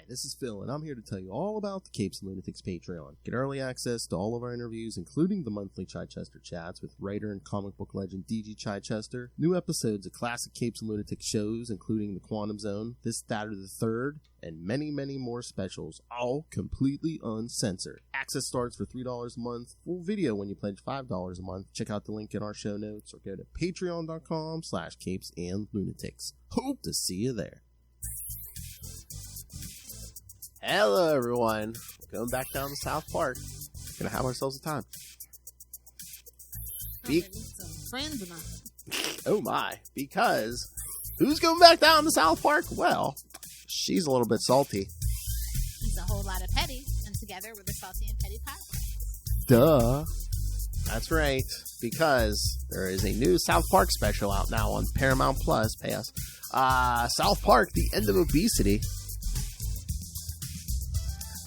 This is Phil, and I'm here to tell you all about the Capes and Lunatics Patreon. Get early access to all of our interviews, including the monthly Chichester chats with writer and comic book legend D.G. Chichester, new episodes of classic Capes and Lunatics shows, including The Quantum Zone, This, That, or the Third, and many, many more specials, all completely uncensored. Access starts for $3 a month, full video when you pledge $5 a month. Check out the link in our show notes, or go to patreon.com/CapesandLunatics. Hope to see you there. Hello, everyone. Going back down to South Park. Gonna have ourselves a time. Some friends of mine. Oh my! Because who's going back down to South Park? Well, she's a little bit salty. He's a whole lot of petty, and together we're the Salty and Petty Podcast. Duh. That's right. Because there is a new South Park special out now on Paramount Plus. Pay us. South Park: The End of Obesity.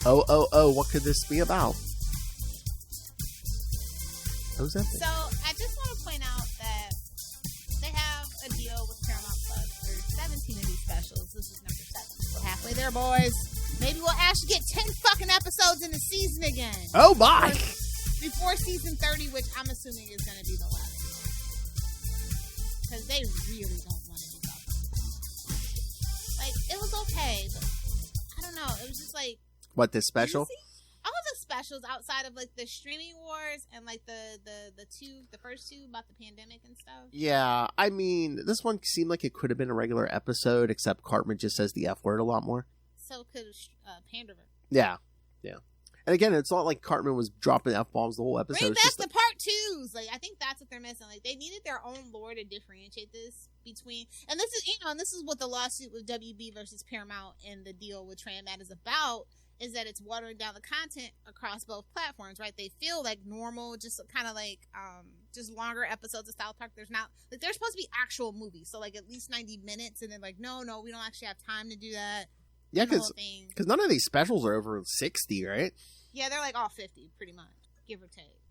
Oh, what could this be about? Ozempic. So, I just want to point out that they have a deal with Paramount Plus for 17 of these specials. This is number 7. So, halfway there, boys. Maybe we'll actually get 10 fucking episodes in the season again. Oh, my! Before season 30, which I'm assuming is going to be the last season. Because they really don't want to do that. Like, it was okay, but I don't know. It was just like... What, this special? All of the specials outside of like the streaming wars and like the first two about the pandemic and stuff. Yeah, I mean, this one seemed like it could have been a regular episode, except Cartman just says the F word a lot more. So could Panderver. Yeah. And again, it's not like Cartman was dropping F-bombs the whole episode. Bring back the part 2s. Like, I think that's what they're missing. Like, they needed their own lore to differentiate this between, and this is, and this is what the lawsuit with WB versus Paramount and the deal with Trey and Matt is about. Is that it's watering down the content across both platforms, right? They feel like normal, just kind of like just longer episodes of South Park. There's not like they're supposed to be actual movies, so like at least 90 minutes, and then like no, we don't actually have time to do that. Yeah, because none of these specials are over 60, right? Yeah, they're like all 50, pretty much, give or take.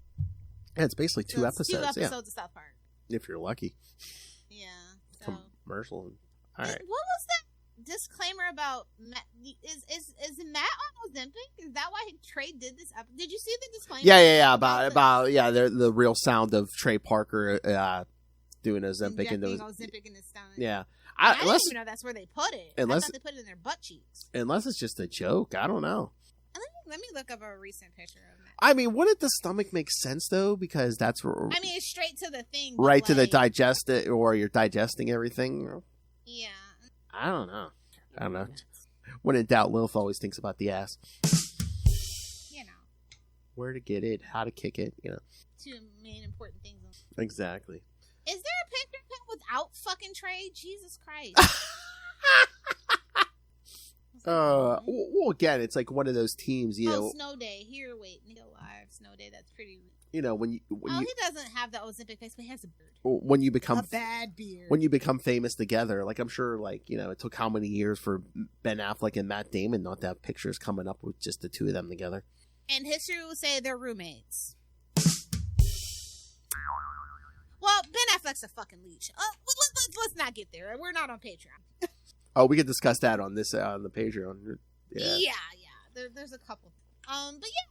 Yeah, it's basically two episodes. 2 episodes of South Park, if you're lucky. Yeah. So. Commercial. All right. What was that disclaimer about Matt? Is Matt on Ozempic? Is that why Trey did this? Did you see the disclaimer? Yeah. About the real sound of Trey Parker doing Ozempic into Ozempic in his stomach. Yeah. I didn't even know that's where they put it. I thought they put it in their butt cheeks. Unless it's just a joke. I don't know. Let me look up a recent picture of Matt. I mean, wouldn't the stomach make sense though? Because that's where. I mean, it's straight to the thing. Right to the digest it, or you're digesting everything. Yeah. I don't know. When in doubt, Lilith always thinks about the ass. You know. Where to get it, how to kick it, you know. 2 main important things. Exactly. Is there a picture of him without fucking Trey? Jesus Christ. Well, again, it's like one of those teams, you know. Snow Day. Here, wait. Nigga Live. Snow Day. That's pretty. You know, when you he doesn't have the Ozempic face, but he has a beard. When you become a bad beard. When you become famous together, like I'm sure, like you know, it took how many years for Ben Affleck and Matt Damon not to have pictures coming up with just the two of them together. And history will say they're roommates. Well, Ben Affleck's a fucking leech. Let's not get there. We're not on Patreon. Oh, we could discuss that on this on the Patreon. Yeah. There's a couple. But yeah.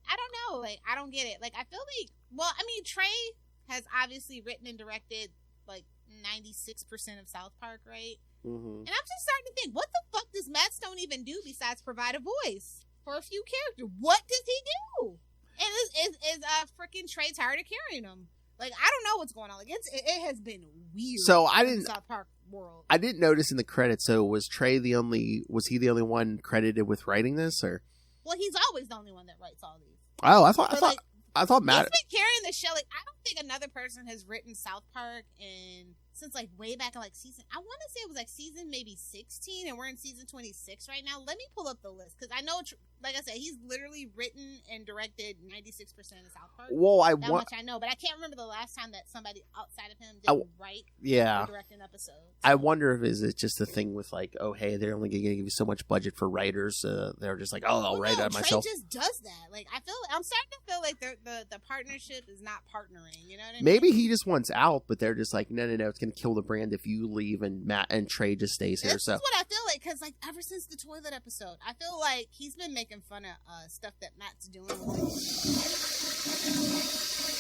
I don't know. Like, I don't get it. Like, I feel like, well, I mean, Trey has obviously written and directed like 96% of South Park, right? Mm-hmm. And I'm just starting to think, what the fuck does Matt Stone even do besides provide a voice for a few characters? What does he do? And is freaking Trey tired of carrying him? Like, I don't know what's going on. Like, it has been weird. So in the South Park world. I didn't notice in the credits. So was he the only one credited with writing this, or? Well, he's always the only one that writes all these. Oh, I thought Matt. He's been carrying the show. Like, I don't think another person has written South Park since like way back in like season. I want to say it was like season maybe 16, and we're in season 26 right now. Let me pull up the list because I know, like I said, he's literally written and directed 96% of South Park. Well, much I know, but I can't remember the last time that somebody outside of him didn't write. Yeah, direct an episode. So. I wonder if it's just a thing with like, oh hey, they're only going to give you so much budget for writers. They're just like, I'll write it myself. Trey just does that. Like I'm starting to feel like the partnership is not partnering. You know what I mean? Maybe he just wants out, but they're just like, no, it's going to kill the brand if you leave and Matt and Trey just stays here. This is what I feel like, because like ever since the toilet episode, I feel like he's been making fun of stuff that Matt's doing.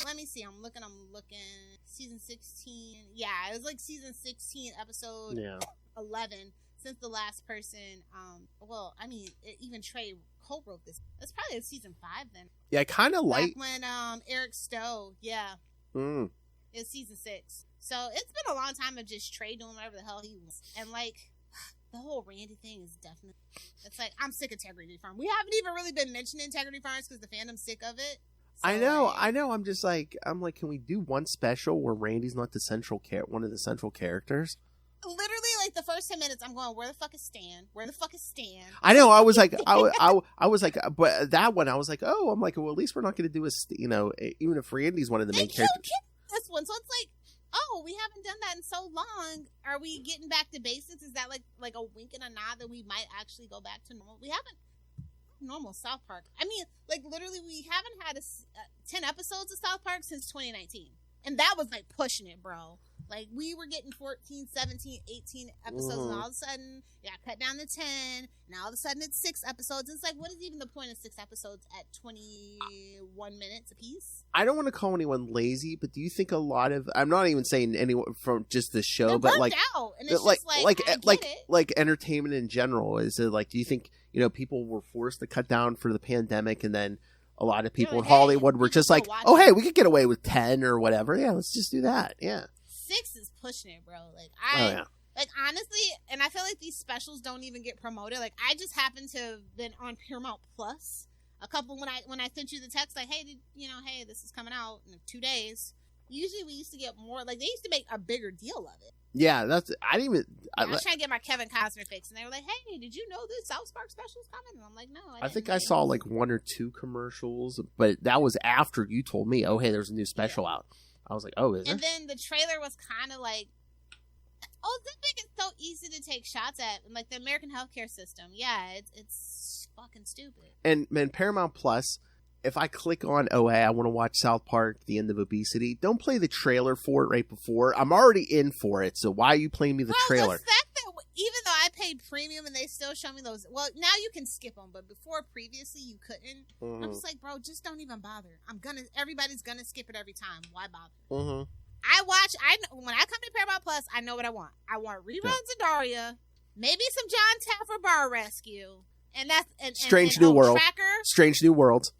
Let me see. I'm looking. Season 16. Yeah, it was like season 16, episode 11. Since the last person, even Trey co-wrote this. That's probably season 5 then. Yeah, I kind of like when Eric Stowe. Yeah. It's season 6. So it's been a long time of just Trey doing whatever the hell he wants. And like the whole Randy thing is definitely, it's like, I'm sick of Integrity Farm. We haven't even really been mentioning Integrity Farms because the fandom's sick of it. So, I know. I'm like, can we do one special where Randy's not one of the central characters? Literally, like the first 10 minutes, I'm going, where the fuck is Stan? Where the fuck is Stan? I know. I was like, I was like, but that one, I was like, oh, I'm like, well, at least we're not going to do even if Randy's one of the main characters. This one, so it's like, oh, we haven't done that in so long. Are we getting back to basics? Is that like a wink and a nod that we might actually go back to normal? We haven't normal South Park. I mean, like literally, we haven't had 10 episodes of South Park since 2019, and that was like pushing it, bro. Like, we were getting 14, 17, 18 episodes, and all of a sudden, it got cut down to 10. Now, all of a sudden, it's 6 episodes. It's like, what is even the point of 6 episodes at 21 minutes apiece? I don't want to call anyone lazy, but do you think a lot of... I'm not even saying anyone from just the show, but like... out, and it's just like entertainment in general. Is it like, do you think, people were forced to cut down for the pandemic, and then a lot of people in Hollywood were just like, oh, hey, we could get away with 10 or whatever. Yeah, let's just do that. Yeah. 6 is pushing it, bro. Like, honestly, and I feel like these specials don't even get promoted. Like, I just happened to have been on Paramount Plus a couple when I sent you the text, like, hey, hey, this is coming out in 2 days. Usually, we used to get more. Like, they used to make a bigger deal of it. Yeah, I didn't even. I was trying to get my Kevin Costner fix, and they were like, "Hey, did you know this South Park special is coming?" And I'm like, "No, I think I saw like 1 or 2 commercials, but that was after you told me, "Oh, hey, there's a new special out." I was like, "Oh, is there?" And then the trailer was kind of like, "Oh, Ozempic is so easy to take shots at, and like the American healthcare system. Yeah, it's fucking stupid." And Paramount Plus, if I click on, oh, hey, I want to watch South Park, The End of Obesity, don't play the trailer for it right before. I'm already in for it, so why are you playing me the trailer? The fact that even though I paid premium and they still show me those, well, now you can skip them, but before previously you couldn't. Mm-hmm. I'm just like, bro, just don't even bother. Everybody's gonna skip it every time. Why bother? Mm-hmm. When I come to Paramount Plus, I know what I want. I want reruns of Daria, maybe some John Taffer Bar Rescue, and that's Strange New World. Strange New Worlds.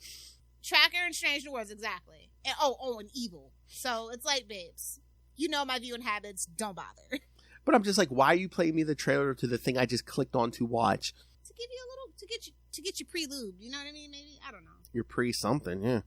Tracker and Strange New Worlds, exactly. And and Evil. So it's like, babes, my viewing habits. Don't bother. But I'm just like, why are you playing me the trailer to the thing I just clicked on to watch? To give you a little, to get you pre-lubed. You know what I mean? Maybe, I don't know. You're pre-something, yeah.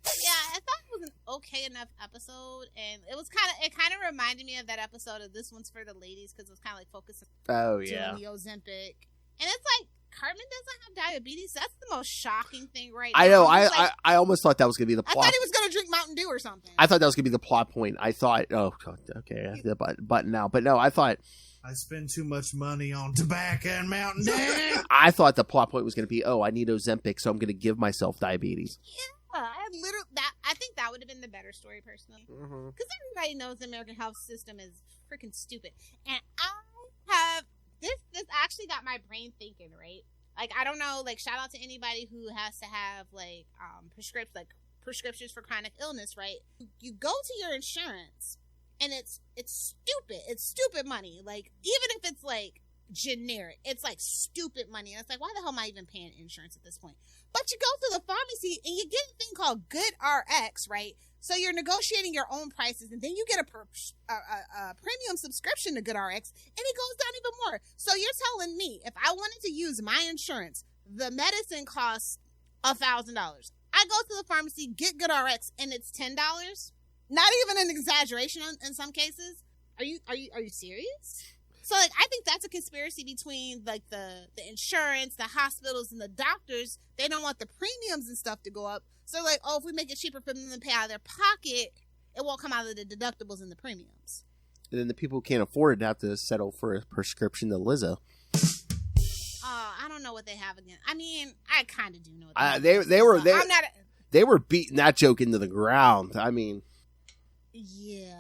Yeah, I thought it was an okay enough episode, and it kind of reminded me of that episode of This One's for the Ladies, because it was kind of like focusing on the Ozempic, and it's like, Cartman doesn't have diabetes. That's the most shocking thing right now. I know. I almost thought that was going to be the plot. I thought he was going to drink Mountain Dew or something. I thought that was going to be the plot point. I thought, oh, okay, I have the button now. But no, I thought... I spend too much money on tobacco and Mountain Dew. I thought the plot point was going to be, I need Ozempic, so I'm going to give myself diabetes. Yeah, I think that would have been the better story, personally. Because everybody knows the American health system is freaking stupid. And I have... This actually got my brain thinking, right? Like, I don't know, like, shout out to anybody who has to have, like, prescriptions for chronic illness, right? You go to your insurance, and it's stupid. It's stupid money. Like, even if it's, like, generic, it's, like, stupid money. And it's like, why the hell am I even paying insurance at this point? But you go to the pharmacy, and you get a thing called Good RX, right? So you're negotiating your own prices, and then you get a premium subscription to GoodRx, and it goes down even more. So you're telling me, if I wanted to use my insurance, the medicine costs $1,000. I go to the pharmacy, get GoodRx, and it's $10. Not even an exaggeration in some cases. Are you serious? So like, I think that's a conspiracy between like the insurance, the hospitals, and the doctors. They don't want the premiums and stuff to go up. So like, if we make it cheaper for them to pay out of their pocket, it won't come out of the deductibles and the premiums. And then the people who can't afford it have to settle for a prescription to Lizzo. I don't know what they have again. I mean, I kind of do know. They were beating that joke into the ground. I mean, yeah.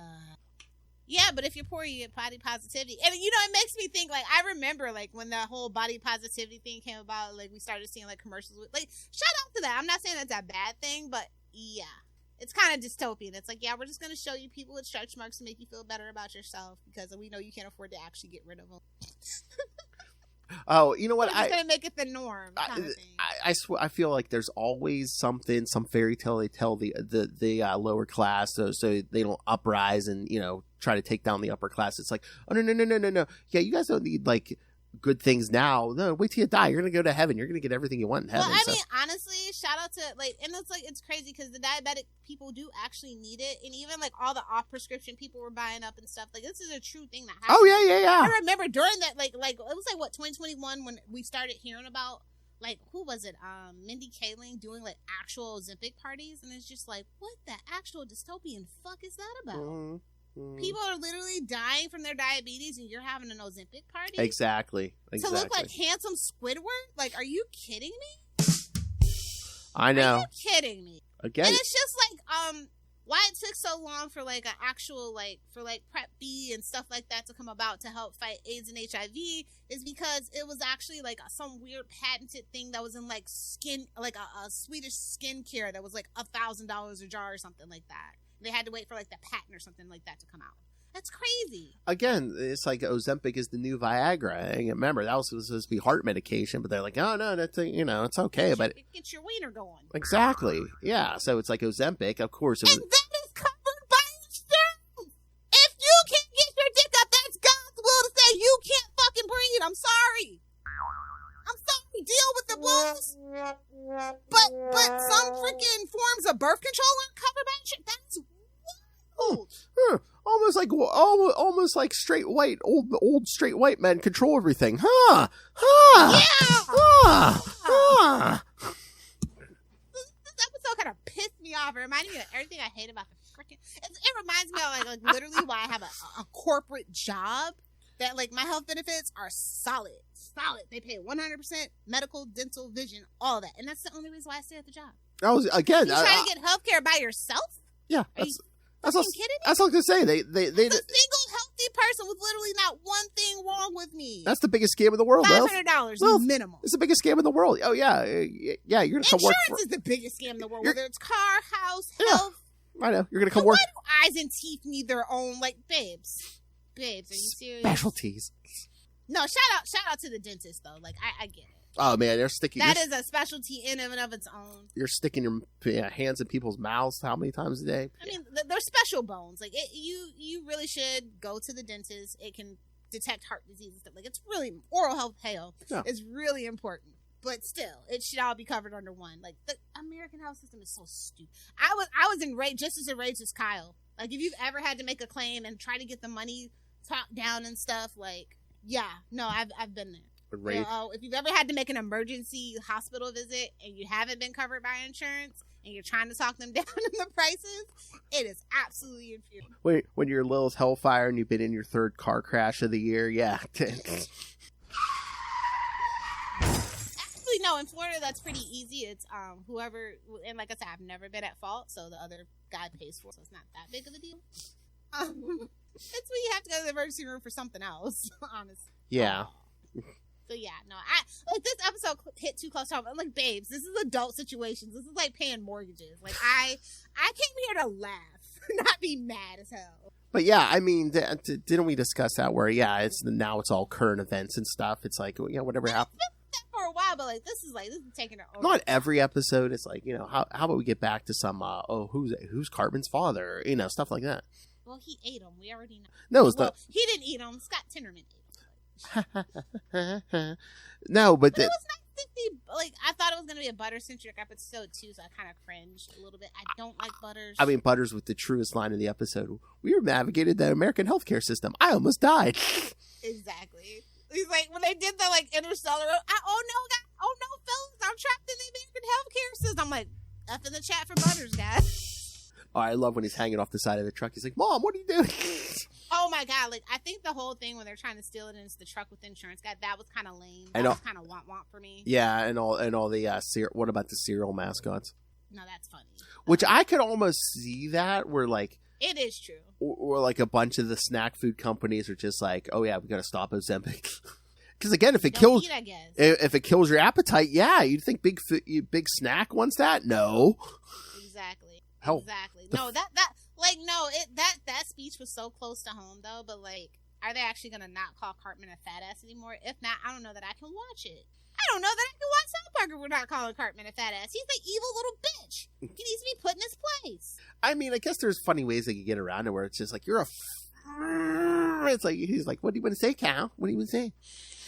Yeah, but if you're poor, you get body positivity. And, you know, it makes me think, like, I remember, like, when the whole body positivity thing came about, like, we started seeing, like, commercials with, like, shout out to that. I'm not saying that's a bad thing, but, yeah. It's kind of dystopian. It's like, yeah, we're just going to show you people with stretch marks to make you feel better about yourself because we know you can't afford to actually get rid of them. Oh, you know what? I'm going to make it the norm. Kind of thing. I feel like there's always something, some fairy tale they tell the lower class so they don't uprise and, you know, try to take down the upper class. It's like, oh, no. Yeah, you guys don't need, like, good things now. No, wait till you die. You're going to go to heaven. You're going to get everything you want in heaven. Well, I mean, honestly, shout out to, like, and it's, like, it's crazy because the diabetic people do actually need it. And even, like, all the off-prescription people were buying up and stuff. Like, this is a true thing that happened. Oh, yeah. I remember during that, like, it was, like, what, 2021 when we started hearing about, like, who was it? Mindy Kaling doing, like, actual Ozempic parties. And it's just like, what the actual dystopian fuck is that about? Mm-hmm. People are literally dying from their diabetes and you're having an Ozempic party? Exactly. To look like handsome Squidward? Like, are you kidding me? I know. Are you kidding me? Again. And it's just like, why it took so long for like an actual, like, for like Prep B and stuff like that to come about to help fight AIDS and HIV is because it was actually like some weird patented thing that was in like skin, like a Swedish skincare that was like $1,000 a jar or something like that. They had to wait for like the patent or something like that to come out. That's crazy. Again, it's like Ozempic is the new Viagra. And remember, that was supposed to be heart medication, but they're like, oh no, that's it's okay, but it gets your wiener going. Exactly. Yeah. So it's like Ozempic, of course. And that is covered by insurance. If you can't get your dick up, that's God's will to say you can't fucking breathe. I'm sorry. Deal with the blues. But some freaking forms of birth control aren't covered by insurance. That's wild. Almost like straight white, old straight white men control everything. Yeah. This episode kind of pissed me off. It reminded me of everything I hate about the freaking. It reminds me of like literally why I have a corporate job. That, like, my health benefits are solid. They pay 100% medical, dental, vision, all that. And that's the only reason why I stay at the job. You trying to get health care by yourself? Yeah. That's what I was going to say. They I'm a single healthy person with literally not one thing wrong with me. That's the biggest scam in the world, $500 minimum. It's the biggest scam in the world. Oh, yeah. Yeah, you're going to come work for... Insurance is the biggest scam in the world. Whether it's car, house, health. I know. You're going to come work... Why do eyes and teeth need their own, like, babes, are you serious? Specialties. No, shout out to the dentist though. Like I get it. Oh man, they're sticking. That is a specialty in and of its own. You're sticking your hands in people's mouths how many times a day? I mean, they're special bones. Like you really should go to the dentist. It can detect heart disease and stuff. Like it's really oral health. Is really important. But still, it should all be covered under one. Like the American health system is so stupid. I was enraged, just as enraged as Kyle. Like if you've ever had to make a claim and try to get the money talked down and stuff, like yeah, no, I've been there. If you've ever had to make an emergency hospital visit and you haven't been covered by insurance and you're trying to talk them down in the prices, it is absolutely infuriating. Wait, when you're Lilith Hellfire and you've been in your third car crash of the year, yeah. Actually, no, in Florida that's pretty easy. It's whoever, and like I said, I've never been at fault, so the other guy pays for it, so it's not that big of a deal. It's when you have to go to the emergency room for something else, honestly. Yeah. So yeah, no, I like this episode hit too close to home. I'm like, babes, this is adult situations. This is like paying mortgages. Like I came here to laugh, not be mad as hell. But yeah, I mean, didn't we discuss that where it's all current events and stuff? It's like whatever happened. For a while, but like this is taking it over. Not every episode. It's like how about we get back to some who's Cartman's father? Stuff like that. Well, he ate them. We already know. No, he didn't eat them. Scott Tinnerman ate them. No, but it was nice. I thought it was gonna be a butter centric episode too, so I kind of cringed a little bit. I don't like Butters. I mean, Butters with the truest line in the episode. We navigated the American healthcare system. I almost died. Exactly. He's like when they did the interstellar. Oh no, fellas, I'm trapped in the American healthcare system. I'm like, F in the chat for Butters, guys. Oh, I love when he's hanging off the side of the truck. He's like, Mom, what are you doing? Oh my God. Like, I think the whole thing when they're trying to steal it into the truck with insurance, that was kind of lame. That was kind of womp for me. Yeah. And all the, what about the cereal mascots? No, that's funny. Which I could almost see that where It is true. Or like a bunch of the snack food companies are just like, oh yeah, we got to stop Ozempic. Because again, if it kills, eat, I guess. If it kills your appetite, yeah, you'd think big snack wants that. No, exactly. Hell, exactly. No, that speech was so close to home though. But like, are they actually gonna not call Cartman a fat ass anymore? If not, I don't know that I can watch it. I don't know that I can watch South Park if we're not calling Cartman a fat ass. He's an evil little bitch. He needs to be put in his place. I mean, I guess there's funny ways they can get around it where it's just like you're a. It's like he's like, what do you want to say, Cal? What do you want to say?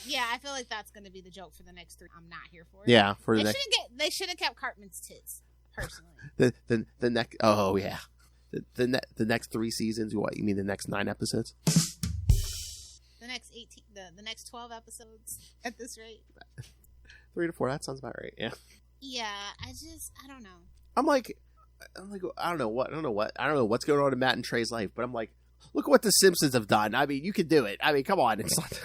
Yeah, I feel like that's going to be the joke for the next 3. I'm not here for it. Yeah, for the they should have kept Cartman's tits. Personally, the next. Oh yeah, the next 3 seasons. What you mean? The next 9 episodes? The next 18. The next 12 episodes at this rate. 3 to 4. That sounds about right. Yeah. Yeah, I don't know. I'm like, I don't know what's going on in Matt and Trey's life, but I'm like, look at what the Simpsons have done. I mean, you can do it. I mean, come on. It's not.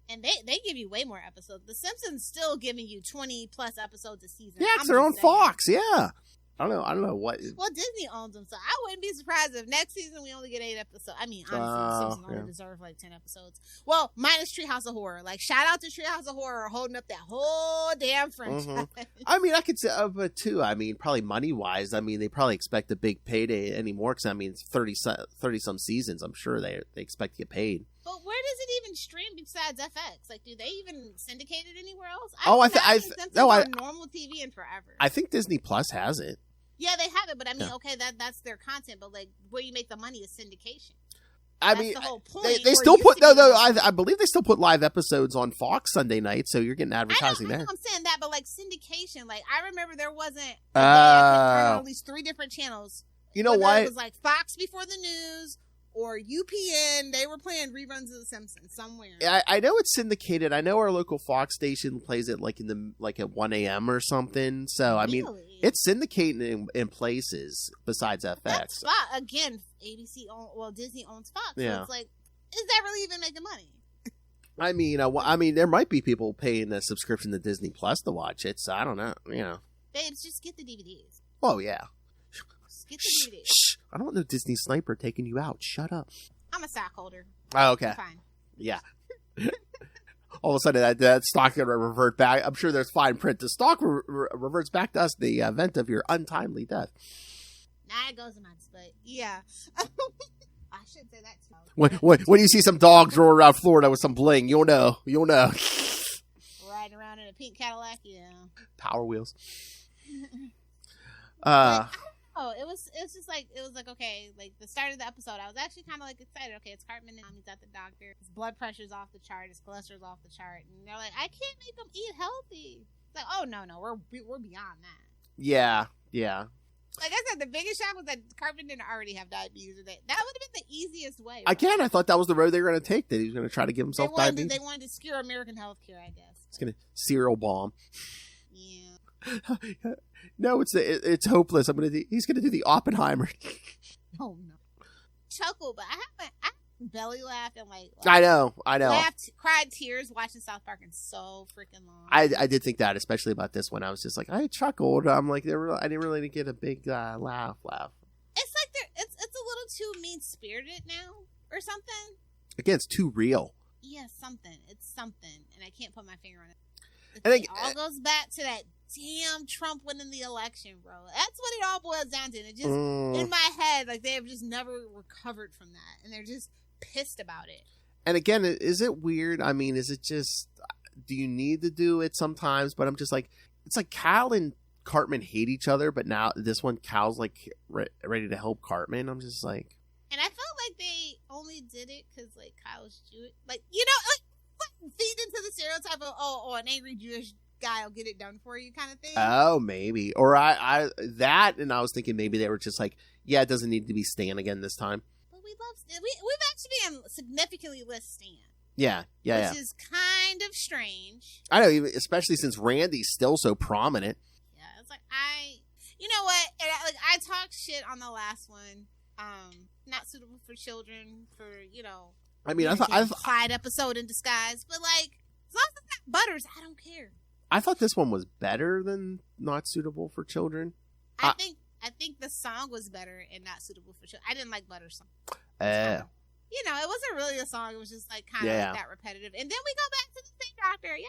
And they give you way more episodes. The Simpsons still giving you 20 plus episodes a season. Yeah, because they're on Fox. Yeah. I don't know what. Well, Disney owns them, so I wouldn't be surprised if next season we only get 8 episodes. I mean, honestly, the Simpsons only deserve like 10 episodes. Well, minus Treehouse of Horror. Like, shout out to Treehouse of Horror holding up that whole damn franchise. Mm-hmm. I mean, I could say, but too. I mean, probably money wise. I mean, they probably expect a big payday anymore because I mean, it's 30 some seasons. I'm sure they expect to get paid. But where does it even stream besides FX? Like, do they even syndicate it anywhere else? Normal TV in forever. I think Disney Plus has it. Yeah, they have it, but I mean, okay, that's their content. But like, where you make the money is syndication. I that's mean, the whole point. They still put I believe they still put live episodes on Fox Sunday night, so you're getting advertising there. I'm saying that, but like syndication, like I remember there wasn't. I could turn on at least 3 different channels. You know what? It was like Fox Before the News or UPN. They were playing reruns of The Simpsons somewhere. I know it's syndicated. I know our local Fox station plays it like at 1 a.m. or something. So I mean, it's syndicating in places besides FX. That's again, ABC Disney owns Fox. Yeah. So it's like, is that really even making money? I mean, there might be people paying a subscription to Disney Plus to watch it. So I don't know. You know, babes, just get the DVDs. Oh yeah. Get the DVDs. Shh. I don't want no Disney sniper taking you out. Shut up. I'm a stockholder. Oh, okay. I'm fine. Yeah. All of a sudden, that stock going to revert back. I'm sure there's fine print. The stock reverts back to us in the event of your untimely death. Nah, it goes a month, but yeah. I should say that too. When you see some dogs roll around Florida with some bling, you'll know. Riding around in a pink Cadillac, yeah. Power wheels. It was just like, it was like, okay, like the start of the episode, I was actually kind of like excited. Okay, it's Cartman now, he's at the doctor, his blood pressure's off the chart, his cholesterol's off the chart, and they're like, I can't make him eat healthy. It's like, oh no, we're beyond that. Yeah. Like I said, the biggest shock was that Cartman didn't already have diabetes. That would have been the easiest way. Right? Again, I thought that was the road they were going to take. That he was going to try to give himself diabetes. They wanted to skewer American healthcare, I guess. It's going to cereal bomb. Yeah. No, it's hopeless. He's going to do the Oppenheimer. Oh no. Chuckle, but I belly laughed and like I know. Cried tears watching South Park and so freaking long. I did think that, especially about this one. I was just like, I chuckled. I'm like, I didn't really get a big laugh. It's like it's a little too mean spirited now or something. Again, it's too real. Yeah, something. It's something, and I can't put my finger on it. It all goes back to that damn Trump winning the election, bro. That's what it all boils down to. And it just in my head, like they have just never recovered from that, and they're just pissed about it. And again, is it weird? I mean, is it just? Do you need to do it sometimes? But I'm just like, it's like Cal and Cartman hate each other, but now this one, Cal's like ready to help Cartman. I'm just like, and I felt like they only did it because like Kyle's Jewish, like like feed into the stereotype of an angry Jewish guy will get it done for you kind of thing. Oh, maybe. Or I was thinking maybe they were just like, yeah, it doesn't need to be Stan again this time. But we've actually been significantly less Stan. Yeah. Which is kind of strange. I know, especially since Randy's still so prominent. Yeah, it's like you know what? And I talked shit on the last one. Not suitable for children, I mean, I thought Clyde episode in disguise, but like as long as it's not Butters, I don't care. I thought this one was better than Not Suitable for Children. I think I think the song was better and not suitable for children. I didn't like Butter's song. You know, it wasn't really a song. It was just like kind of like that repetitive. And then we go back to the same doctor. Yeah.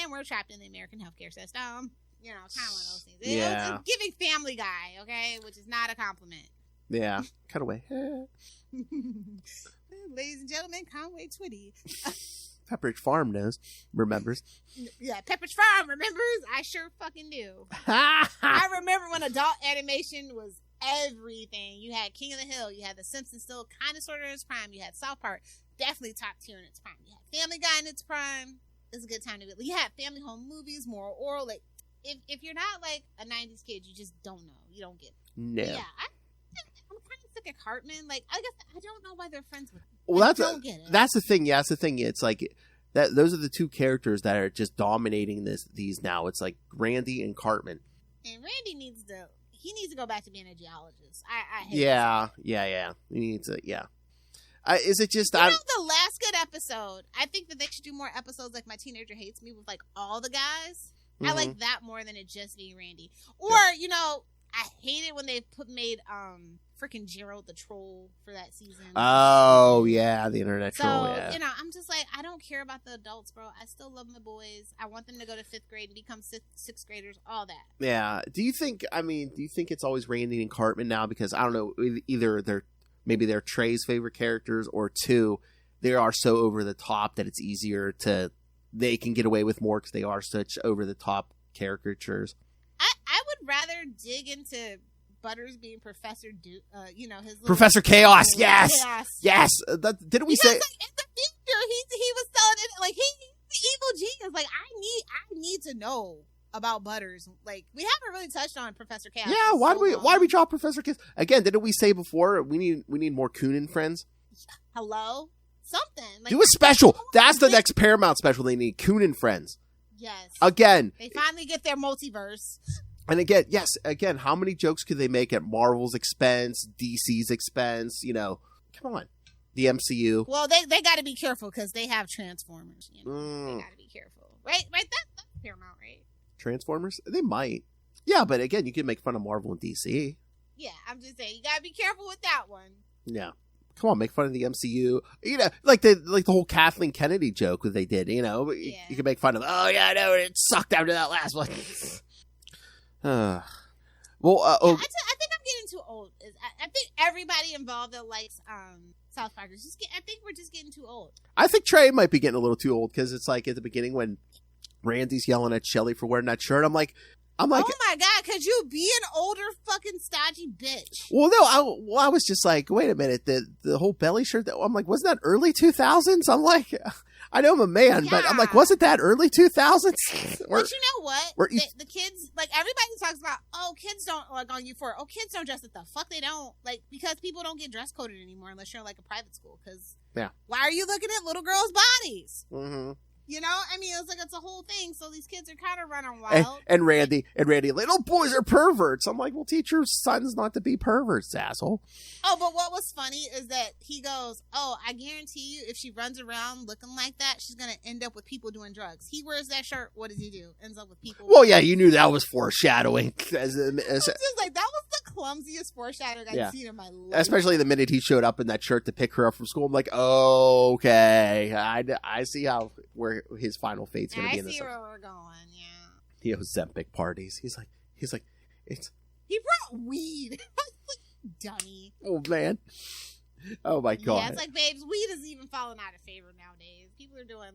And we're trapped in the American healthcare system. You know, kind of one of those things. Yeah. It's giving Family Guy, okay? Which is not a compliment. Yeah. Cut away. Ladies and gentlemen, Conway Twitty. Pepperidge Farm remembers. Yeah, Pepperidge Farm remembers. I sure fucking do. I remember when adult animation was everything. You had King of the Hill. You had The Simpsons still kind of sort of in its prime. You had South Park, definitely top tier in its prime. You had Family Guy in its prime. It's a good time to be. You had family home movies, more oral. Like, if you're not like a 90s kid, you just don't know. You don't get it. No. Yeah, I'm kind of sick of Cartman. Like, I guess I don't know why they're friends with him. Well, that's the thing. Yeah, that's the thing. It's like that. Those are the two characters that are just dominating these now. It's like Randy and Cartman. And Randy needs to go back to being a geologist. I hate Yeah. He needs to. Yeah. Is it just? The last good episode. I think that they should do more episodes like My Teenager Hates Me with like all the guys. Mm-hmm. I like that more than it just being Randy. Or you know, I hate it when they made freaking Gerald the troll for that season. Oh yeah, the internet troll. Yeah. You know, I'm just like, I don't care about the adults, bro. I still love my boys. I want them to go to 5th grade and become sixth graders. All that. Yeah. Do you think it's always Randy and Cartman now? Because I don't know, either they're Trey's favorite characters, or two, they are so over the top that it's easier they can get away with more because they are such over the top caricatures. I would rather dig into Butters being Professor his Professor Chaos. Yes. Yes. Didn't we say? Like, in the future, he was telling it like he's the evil genius. Like I need to know about Butters. Like, we haven't really touched on Professor Chaos. Yeah. Why do we drop Professor Chaos again? Didn't we say before we need more Coonan friends? Hello. Something. Like, do a special. That's the next Paramount special. They need Coonan friends. Yes. Again. They finally get their multiverse. And again, how many jokes could they make at Marvel's expense, DC's expense? You know, come on, the MCU. Well, they got to be careful because they have Transformers. You know? They got to be careful, right? Right, that's Paramount, right? Transformers, they might. Yeah, but again, you can make fun of Marvel and DC. Yeah, I'm just saying you got to be careful with that one. Yeah, come on, make fun of the MCU. You know, like the whole Kathleen Kennedy joke that they did. You know, you can make fun of. Oh yeah, I know it sucked after that last one. I think I'm getting too old. I think everybody involved that likes South Park I think we're just getting too old. I think Trey might be getting a little too old because it's like at the beginning when Randy's yelling at Shelly for wearing that shirt. I'm like, oh my god, could you be an older fucking stodgy bitch? Well, no, I was just like, wait a minute, the whole belly shirt. I'm like, wasn't that early 2000s? I'm like, I know I'm a man, but I'm like, wasn't that early 2000s? But you know what? The kids, like, everybody talks about, kids don't, like, on U4, kids don't dress it. The fuck they don't. Like, because people don't get dress coded anymore unless you're in, like, a private school. Because why are you looking at little girls' bodies? Mm-hmm. You know, I mean, it's a whole thing. So these kids are kind of running wild. And Randy, little boys are perverts. I'm like, well, teach your sons not to be perverts, asshole. Oh, but what was funny is that he goes, I guarantee you, if she runs around looking like that, she's gonna end up with people doing drugs. He wears that shirt. What does he do? Ends up with people. Well, yeah, you knew that was foreshadowing. As like that was the clumsiest foreshadowing I've seen in my life. Especially the minute he showed up in that shirt to pick her up from school. I'm like, okay, I see where his final fate's gonna be in this. I see where we're going. Yeah. He Ozempic parties. He's like, it's. He brought weed. Dummy. Oh man. Oh my god. Yeah, it's like, babes, weed is even falling out of favor nowadays. People are doing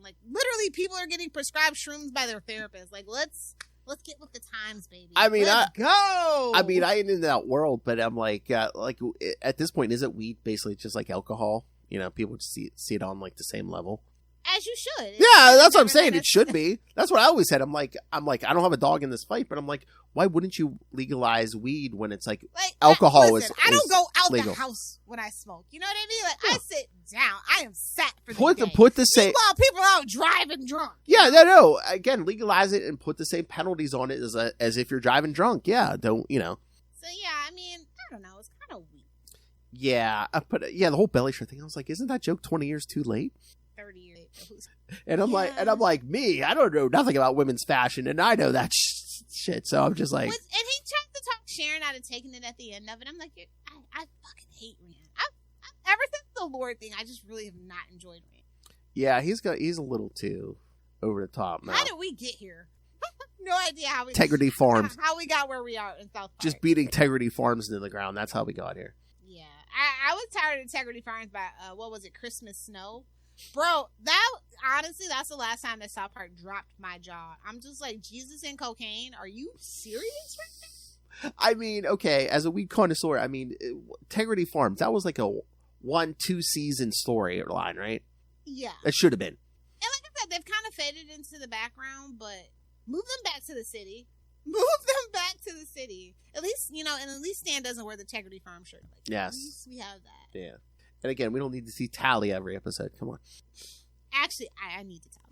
people are getting prescribed shrooms by their therapist. Like, let's get with the times, baby. I mean, let's go. I mean, I ain't in that world, but I'm like at this point, isn't weed basically just like alcohol? You know, people just see it on like the same level. As you should. Yeah, that's what I'm saying. It should be. That's what I always said. I'm like, I don't have a dog in this fight, but I'm like, why wouldn't you legalize weed when it's like alcohol is I don't go out legal. the house when I smoke. You know what I mean? Like, I sit down. I am sat for the day. Put the same. While people out driving drunk. Yeah, no. Again, legalize it and put the same penalties on it as if you're driving drunk. Yeah, don't, you know. So, yeah, I mean, I don't know. It's kind of weak. Yeah, but the whole belly shirt thing, I was like, isn't that joke 20 years too late? 30 years. And I'm like, me, I don't know nothing about women's fashion, and I know that shit. So I'm just like, and he tried to talk Sharon out out and taking it at the end of it. I'm like, I fucking hate Rand. Ever since the Lord thing, I just really have not enjoyed Rand. Yeah, he's a little too over the top now. How did we get here? No idea how we Integrity Farms. How we got where we are in South Park. Just beating Integrity Farms into the ground. That's how we got here. Yeah, I was tired of Integrity Farms by what was it, Christmas Snow, bro. That's the last time that South Park dropped my jaw. I'm just like, Jesus and cocaine. Are you serious right now? I mean, okay, as a weed connoisseur, I mean, Integrity Farms. That was like a 1-2 season storyline, right? Yeah, it should have been. And like I said, they've kind of faded into the background, but move them back to the city. Move them back to the city. At least, and at least Stan doesn't wear the Integrity Farm shirt. Like, yes. At least we have that. Yeah. And again, we don't need to see Tally every episode. Come on. Actually, I need to tell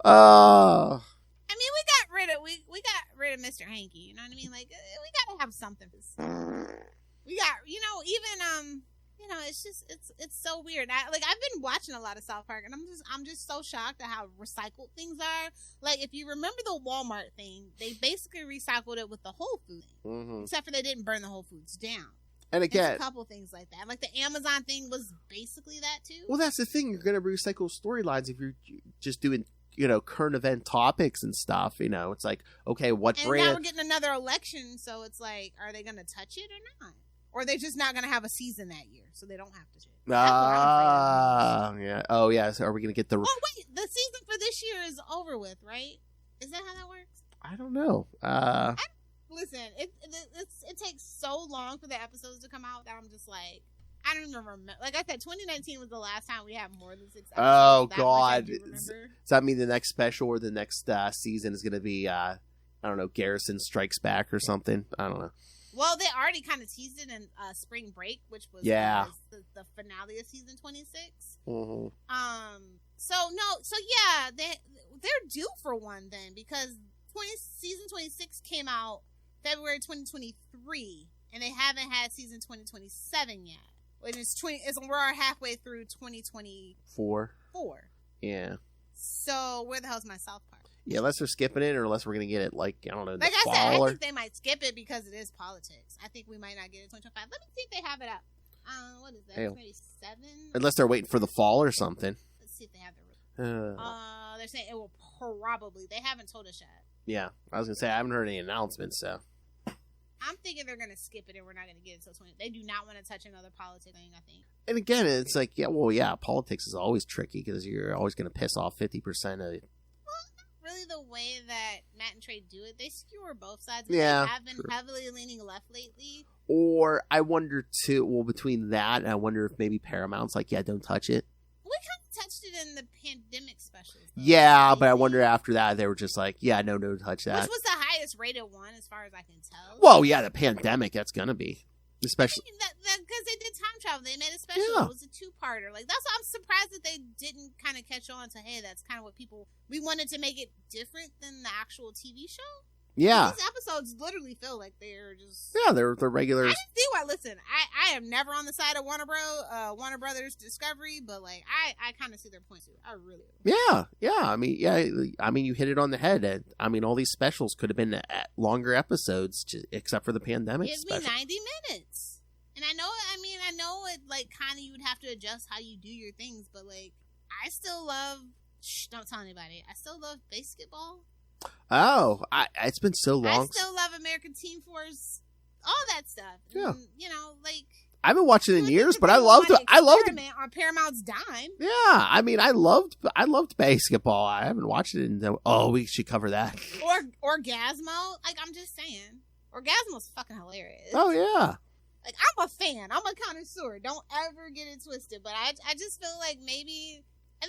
Oh. I mean, we got rid of Mr. Hanky. You know what I mean? Like, we got to have something. We got, even it's so weird. I've been watching a lot of South Park, and I'm just so shocked at how recycled things are. Like, if you remember the Walmart thing, they basically recycled it with the Whole Foods thing, Mm-hmm. except for they didn't burn the Whole Foods down. And again, There's a couple things like that. Like the Amazon thing was basically that too. Well, that's the thing. You're going to recycle storylines if you're just doing, current event topics and stuff. It's like, okay, what and brand? Now we're getting another election, so it's like, are they going to touch it or not? Or they're just not going to have a season that year, so they don't have to. Yeah. Oh, yeah. So are we going to get the? Oh wait, the season for this year is over with, right? Is that how that works? I don't know. Listen, it takes so long for the episodes to come out that I'm just like, I don't even remember. Like I said, 2019 was the last time we had more than 6 episodes. Oh God! Does that mean the next special or the next season is going to be I don't know, Garrison Strikes Back or something? I don't know. Well, they already kind of teased it in Spring Break, which was the finale of season 26. Mm-hmm. So yeah, they're due for one then, because season 26 came out February 2023, and they haven't had season 2027 yet. Which is we're halfway through 2024. Yeah. So where the hell's my South Park? Yeah, unless they're skipping it, or unless we're gonna get it like I don't know. Like I said, I think they might skip it because it is politics. I think we might not get it 2025. Let me see if they have it up. What is that? 27. Unless they're waiting for the fall or something. Let's see if they have it. They're saying it will probably. They haven't told us yet. Yeah, I was gonna say I haven't heard any announcements, so. I'm thinking they're gonna skip it and we're not gonna get it until 20. They do not want to touch another politics thing, I think. And again, it's like, politics is always tricky because you're always gonna piss off 50% of. Really the way that Matt and Trey do it, they skewer both sides. Yeah, they have been heavily leaning left lately. Or I wonder too. Well, between that, I wonder if maybe Paramount's like, don't touch it. We kind of touched it in the pandemic specials. Though, yeah, but I wonder after that they were just like, no, touch that. Which was the highest rated one, as far as I can tell. Well, yeah, the pandemic. That's gonna be especially because they did time travel. They made a special. Yeah. It was a 2-parter. Like that's why I'm surprised that they didn't kind of catch on to. Hey, that's kind of what we wanted to make it different than the actual TV show. Yeah, these episodes literally feel like they're just they're regular. I didn't see why. Listen, I am never on the side of Warner Brothers Discovery, but like I kind of see their point too. I really do. Yeah. I mean, you hit it on the head. I mean, all these specials could have been longer episodes, except for the pandemic. Give me 90 minutes, and I know it. Like, kind of, you would have to adjust how you do your things, but like, I still love. Don't tell anybody. I still love basketball. Oh, it's been so long. I still love American Team Force, all that stuff. Yeah, and, like I haven't watched it in years, but I loved it. On Paramount's dime. Yeah, I mean, I loved basketball. I haven't watched it in. We should cover that. Or Orgasmo. Like, I'm just saying, Orgasmo's fucking hilarious. Oh yeah. Like, I'm a fan. I'm a connoisseur. Don't ever get it twisted. But I just feel like maybe, I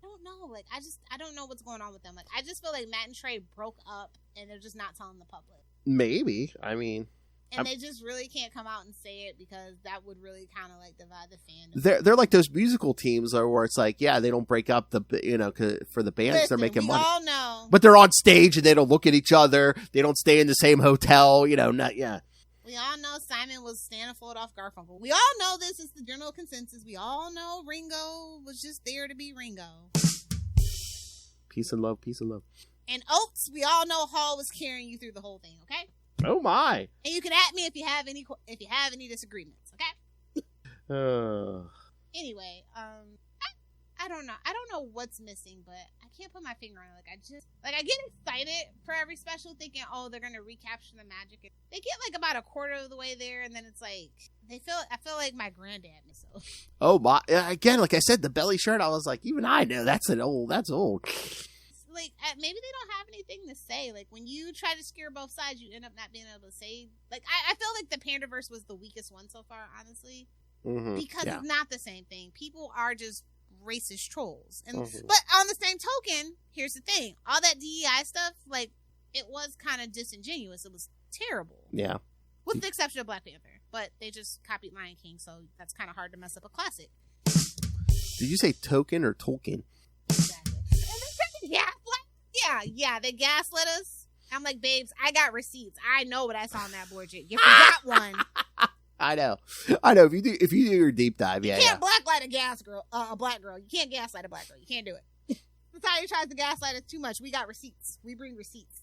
don't know. Like, I don't know what's going on with them. Like, I just feel like Matt and Trey broke up and they're just not telling the public. Maybe. I mean. And they just really can't come out and say it because that would really kind of like divide the fandom. They're like those musical teams where it's like, they don't break up for the bands. They're making money. We all know. But they're on stage and they don't look at each other. They don't stay in the same hotel. We all know Simon was staying afloat off Garfunkel. We all know this is the general consensus. We all know Ringo was just there to be Ringo. Peace and love. Peace and love. And Oates, we all know Hall was carrying you through the whole thing, okay? Oh my! And you can at me if you have any disagreements, okay? Anyway, I don't know. I don't know what's missing, but I can't put my finger on it. I get excited for every special, thinking, oh, they're gonna recapture the magic. They get like about a quarter of the way there, and then it's like I feel like my granddad myself. Oh my! Again, like I said, the belly shirt. I was like, even I know that's old. Like, maybe they don't have anything to say. Like, when you try to scare both sides, you end up not being able to say. Like, I feel like the Pandaverse was the weakest one so far, honestly. Mm-hmm. Because it's not the same thing. People are just racist trolls. And Mm-hmm. But on the same token, here's the thing. All that DEI stuff, like, it was kind of disingenuous. It was terrible. Yeah. With the exception of Black Panther. But they just copied Lion King, so that's kind of hard to mess up a classic. Did you say token or Tolkien? Exactly. Yeah, they gaslit us. I'm like, babes, I got receipts. I know what I saw on that board. You forgot one. I know. If you do your deep dive, You can't blacklight a black girl. You can't gaslight a black girl. You can't do it. Society tries to gaslight us too much. We got receipts. We bring receipts.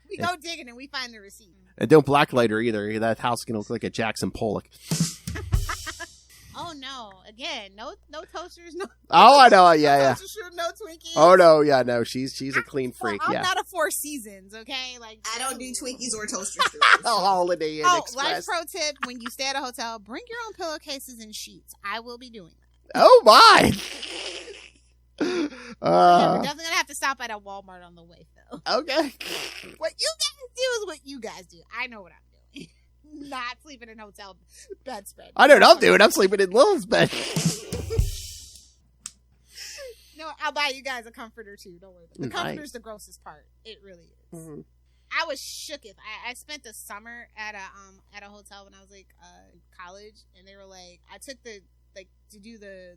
We go digging and we find the receipt. And don't blacklight her either. That house is gonna look like a Jackson Pollock. Oh no! Again, no toasters, no. Oh, I know. Yeah. No Twinkies. Oh no, yeah, no. She's a clean freak. I'm Yeah. not a Four Seasons, okay? Like, I don't do Twinkies or toasters. Holiday Inn Express. Life pro tip: when you stay at a hotel, bring your own pillowcases and sheets. I will be doing that. Oh my! We're definitely gonna have to stop at a Walmart on the way, though. Okay. What you guys do is what you guys do. I know what I'm doing. Not sleeping in hotel bedspread. I know what I'm doing. I'm sleeping in Lilith's bed. No, I'll buy you guys a comforter too. Don't worry. The comforter's the grossest part. It really is. Mm-hmm. I was shooketh. I spent the summer at a hotel when I was like college, and they were like, I took to do the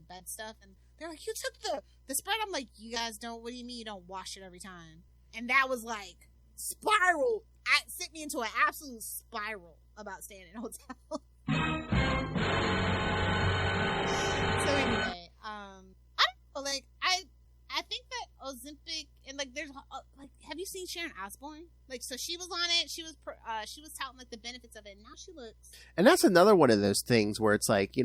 bed stuff, and they're like, you took the spread. I'm like, you guys don't. What do you mean you don't wash it every time? And that was like spiral. It sent me into an absolute spiral about staying in a hotel. So anyway, I don't know, like I think that Ozempic and like there's like, have you seen Sharon Osbourne? Like, so she was on it. She was touting like the benefits of it. And now she looks. And that's another one of those things where it's like,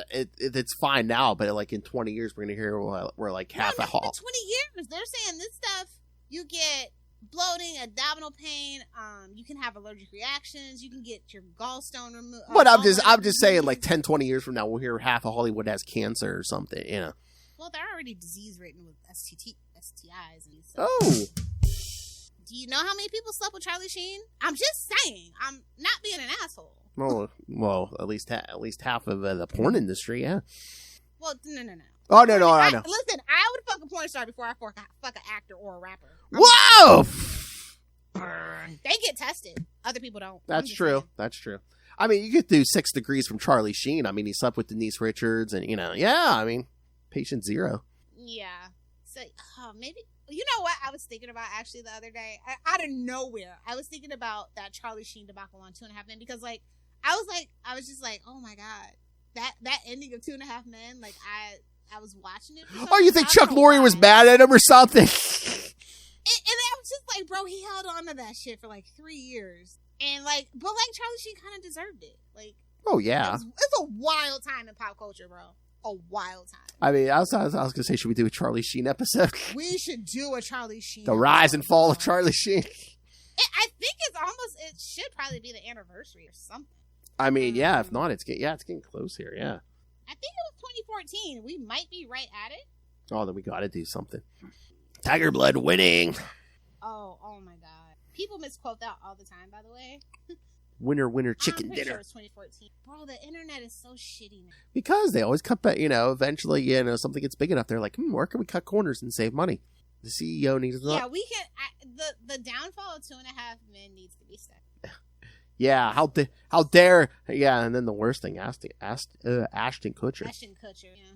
it's fine now, but like in 20 years we're gonna hear we're like half a haul. 20 years, they're saying this stuff. You get bloating, abdominal pain. You can have allergic reactions. You can get your gallstone removed. But I'm just saying, like 10, 20 years from now, we'll hear half of Hollywood has cancer or something. Well, they're already disease ridden with STIs and stuff. Oh. Do you know how many people slept with Charlie Sheen? I'm just saying. I'm not being an asshole. Well, at least half of the porn industry, yeah. Well, no. Oh, no, I know. Listen, I would fuck a porn star before I fuck an actor or a rapper. Whoa! They get tested. Other people don't. That's true. I mean, you could do 6 Degrees from Charlie Sheen. I mean, he slept with Denise Richards and, patient zero. Yeah. So, maybe, you know what I was thinking about actually the other day? Out of nowhere, I was thinking about that Charlie Sheen debacle on 2.5 Men because, like, I was just like, oh my God, that ending of 2.5 Men, like, I was watching it. Oh, you think Chuck Lorre was mad at him or something? And I was just like, bro, he held on to that shit for like 3 years. And like, but like Charlie Sheen kind of deserved it. Like, oh yeah, it's a wild time in pop culture, bro. A wild time. I mean, I was gonna say, should we do a Charlie Sheen episode? We should do a Charlie Sheen. The rise and fall of Charlie Sheen. I think it should probably be the anniversary or something. I mean, yeah. If not, it's getting close here. Yeah. I think it was 2014. We might be right at it. Oh, then we got to do something. Tiger Blood winning. Oh my God. People misquote that all the time, by the way. Winner, chicken dinner. Sure it was 2014. Bro, the internet is so shitty now. Because they always cut back, eventually, something gets big enough. They're like, where can we cut corners and save money? The CEO needs to... Yeah, we can... The downfall of 2.5 Men needs to be set. Yeah, how dare... Yeah, and then the worst thing, Ashton Kutcher. Ashton Kutcher, yeah.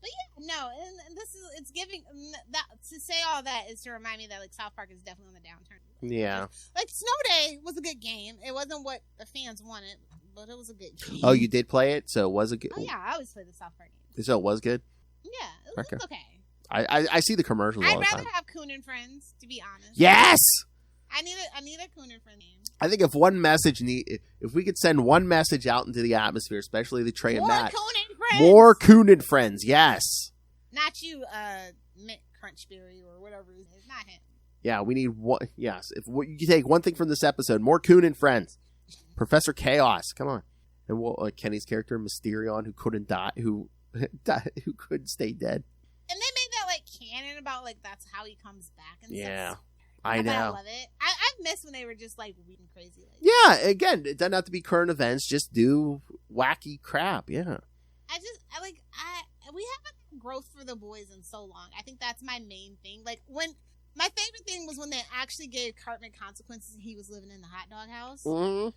But yeah, no, and this is... It's giving... That, to say all that is to remind me that, like, South Park is definitely on the downturn. Yeah. Like, Snow Day was a good game. It wasn't what the fans wanted, but it was a good game. Oh, you did play it? So it was a good... Oh, yeah, I always play the South Park game. So it was good? Yeah, it was okay. I see the commercials all I'd the time. rather have Coon and Friends, to be honest. Yes! I need a Coon and Friends name. I think if we could send one message out into the atmosphere, especially the Trey and Matt. More Coon and Friends! More Coon and Friends, yes. Not you, Mint Crunchberry or whatever it is. Not him. Yeah, we need one. Yes, if you take one thing from this episode, more Coon and Friends. Professor Chaos, come on. And Kenny's character, Mysterion, who couldn't die, who couldn't stay dead. And they made that, like, canon about, like, that's how he comes back and yeah. stuff. I know. I love it. I miss when they were just like weird and crazy. Like yeah, again, it doesn't have to be current events. Just do wacky crap. Yeah. We haven't had growth for the boys in so long. I think that's my main thing. Like when my favorite thing was when they actually gave Cartman consequences and he was living in the hot dog house. Mm-hmm.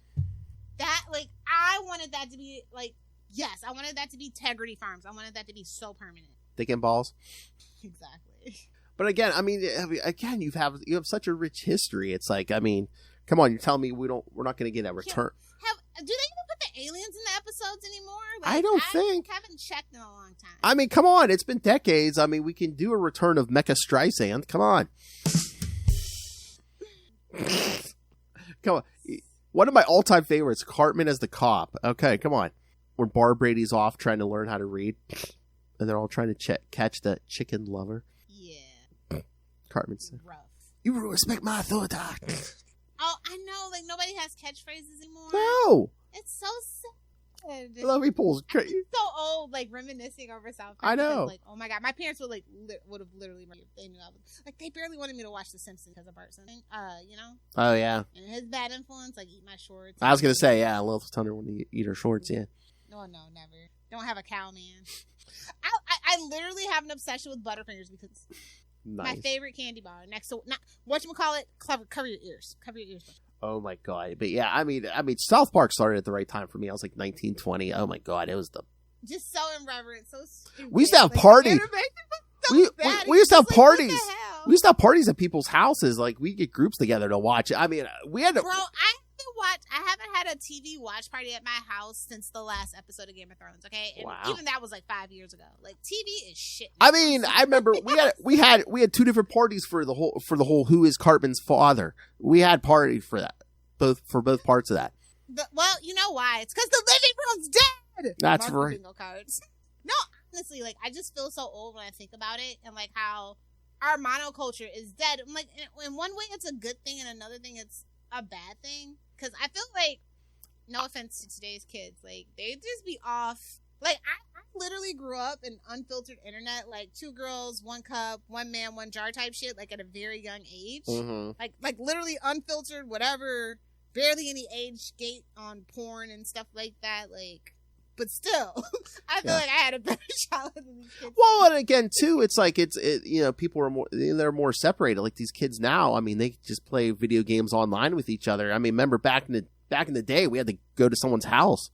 That I wanted that to be yes, I wanted that to be Tegrity Farms. I wanted that to be so permanent. Dick and balls. Exactly. But again, you have such a rich history. It's like, I mean, come on, you're telling me we're not going to get a return. Do they even put the aliens in the episodes anymore? I don't think. I haven't checked in a long time. I mean, come on, it's been decades. I mean, we can do a return of Mecha Streisand. Come on. Come on. One of my all-time favorites, Cartman as the cop. Okay, come on. When Bar Brady's off trying to learn how to read, and they're all trying to catch the chicken lover. Cartman said, rough. You respect my authority. Oh, I know. Like, nobody has catchphrases anymore. No. It's so sad. I love he pulls. I'm so old, like, reminiscing over South Park. I know. Because, like, oh my God. My parents would have literally, if they knew I was, like, they barely wanted me to watch The Simpsons because of Bart Simpson. You know? Oh, yeah. And his bad influence, like, eat my shorts. I was going to say, yeah, Lilith Thunder when you eat her shorts, yeah. No, never. Don't have a cow, man. I literally have an obsession with Butterfingers because... Nice. My favorite candy bar next to whatchamacallit, cover your ears. Cover your ears. Oh my God. But yeah, I mean South Park started at the right time for me. I was like 19, 20. Oh my God, it was just so irreverent, so stupid. We used to have parties. We used to have parties. We used to have parties at people's houses. Like we get groups together to watch. I mean, we had to I haven't had a TV watch party at my house since the last episode of Game of Thrones, okay? And even that was like 5 years ago. Like TV is shit. I mean, I remember we had two different parties for the whole Who is Cartman's father. We had parties for that. Both parts of that. Well, you know why? It's because the living room's dead. That's right. Bingo cards. No, honestly, like I just feel so old when I think about it and like how our monoculture is dead. I'm like in one way it's a good thing and another thing it's a bad thing. Because I feel like, no offense to today's kids, like, they just be off. Like, I literally grew up in unfiltered internet, like, 2 girls, 1 cup, 1 man, 1 jar type shit, like, at a very young age. Mm-hmm. Like literally unfiltered, whatever, barely any age gate on porn and stuff like that, like, but still, I feel like I had a better childhood than these kids. Well, and again, too, it's like people are they're more separated. Like these kids now, I mean, they just play video games online with each other. I mean, remember back in the day, we had to go to someone's house.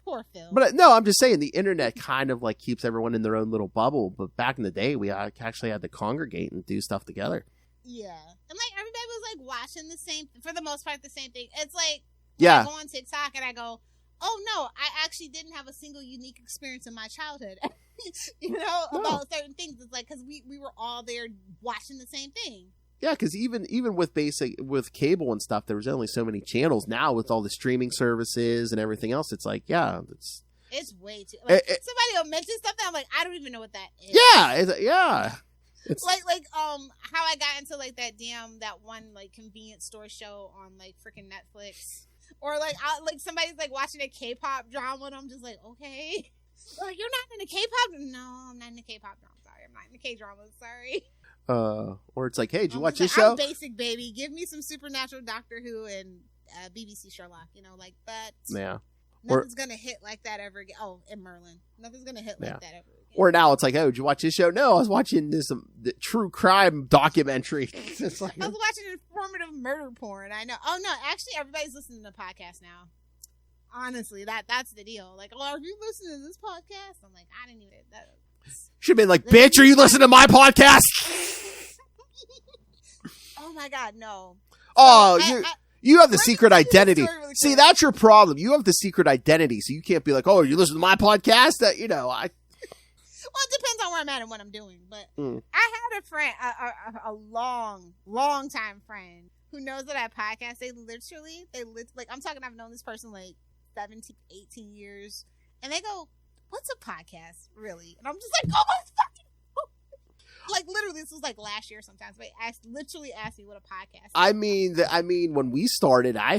Poor Phil. But no, I'm just saying the internet kind of like keeps everyone in their own little bubble. But back in the day, we actually had to congregate and do stuff together. Yeah, and like everybody was like watching the same, for the most part, the same thing. It's like. Yeah. I go on TikTok and I go, oh no, I actually didn't have a single unique experience in my childhood, about certain things. It's like, because we were all there watching the same thing. Yeah, because even with cable and stuff, there was only so many channels. Now with all the streaming services and everything else, it's like, yeah, it's way too. Like, somebody will mention something, I'm like, I don't even know what that is. Yeah, It's like how I got into like that one like convenience store show on like freaking Netflix. Or, like, somebody's, like, watching a K-pop drama, and I'm just like, okay. Like, you're not into K-pop? No, I'm not into K-pop drama. Sorry, I'm not into K-drama. Sorry. Or it's like, hey, did you watch this show? I'm basic, baby. Give me some Supernatural, Doctor Who, and BBC Sherlock. Like that. Yeah. Nothing's going to hit like that ever again. Oh, and Merlin. Nothing's going to hit like that ever again. Or now it's like, oh, did you watch this show? No, I was watching this the true crime documentary. It's like, I was watching informative murder porn. I know. Oh, no. Actually, everybody's listening to podcasts now. Honestly, that's the deal. Like, oh, are you listening to this podcast? I'm like, I didn't even... Should have been like, bitch, are you listening to my podcast? Oh, my God, no. Oh, you have the secret identity. Really see, that's your problem. You have the secret identity, so you can't be like, oh, you listen to my podcast? Well, it where I'm at and what I'm doing. But Mm. I had a friend, a long time friend who knows that I podcast. They literally, like, I'm talking, I've known this person like 17, 18 years. And they go, what's a podcast, really? And I'm just like, oh my fucking, like, literally, this was like last year sometimes. But literally asked me what a podcast is. I mean, when we started, I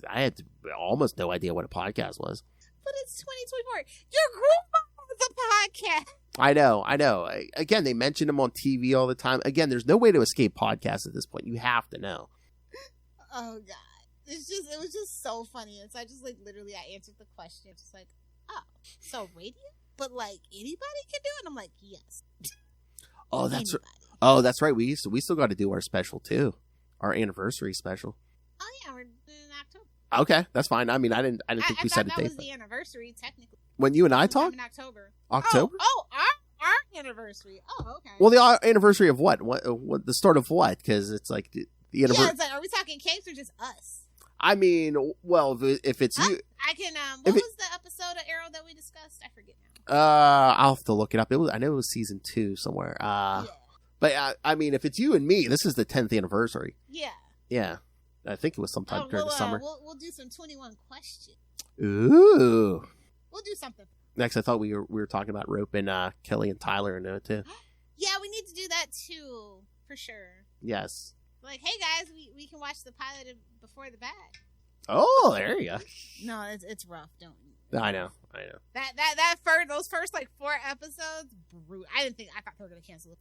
had almost no idea what a podcast was. But it's 2024. Your group is a podcast. I know. Again, they mention them on TV all the time. Again, there's no way to escape podcasts at this point. You have to know. Oh God, it was just so funny. And so I just, like, literally, I answered the question. It's just like, oh, so radio, but like anybody can do it. And I'm like, yes. Oh, that's right. We still got to do our special too, our anniversary special. Oh yeah, we're in October. Okay, that's fine. I mean, I didn't think we said a that date. was the anniversary, technically. When you and I talked in October. October. Oh, our anniversary. Oh, okay. Well, the anniversary of what? What the start of what? Because it's like the anniversary. Yeah, it's like, are we talking Capes or just us? I mean, well, if it's you, I can. What was the episode of Arrow that we discussed? I forget now. I'll have to look it up. I know it was season 2 somewhere. Yeah. But I mean, if it's you and me, this is the 10th anniversary. Yeah. Yeah, I think it was sometime during the summer. We'll do some 21 questions. Ooh. We'll do something. Next, I thought we were talking about roping Kelly and Tyler into it too. Yeah, we need to do that too, for sure. Yes. Like, hey guys, we can watch the pilot of Before the Bad. Oh, there you go. No, it's rough. Don't. I know. Those first like 4 episodes, brutal. I thought they were gonna cancel it.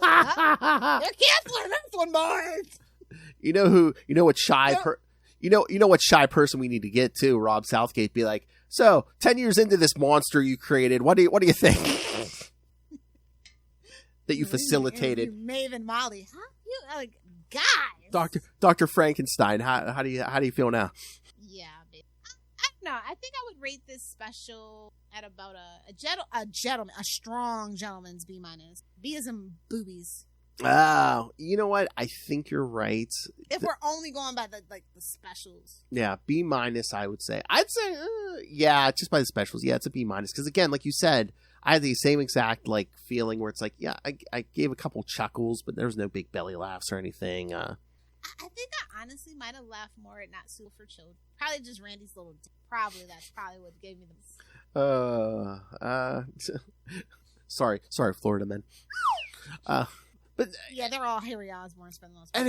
They're canceling this one, boys. You know what shy person we need to get to, Rob Southgate, be like, so 10 years into this monster you created, what do you think? That you facilitated. Maeve and Molly, huh? You like guys. Dr. Frankenstein, how do you feel now? Yeah, babe. I don't know. I think I would rate this special at about a strong gentleman's B-. B as in boobies. Oh, you know what? I think you're right. If we're only going by the specials. Yeah, B-, I would say. I'd say, yeah, just by the specials. Yeah, it's a B-, because again, like you said, I had the same exact like feeling where it's like, yeah, I gave a couple chuckles, but there was no big belly laughs or anything. I think I honestly might have laughed more at Not Suitable for Children. Probably just Randy's little. That's probably what gave me the. Sorry, Florida men. But yeah, they're all Harry Osborn for the most part. And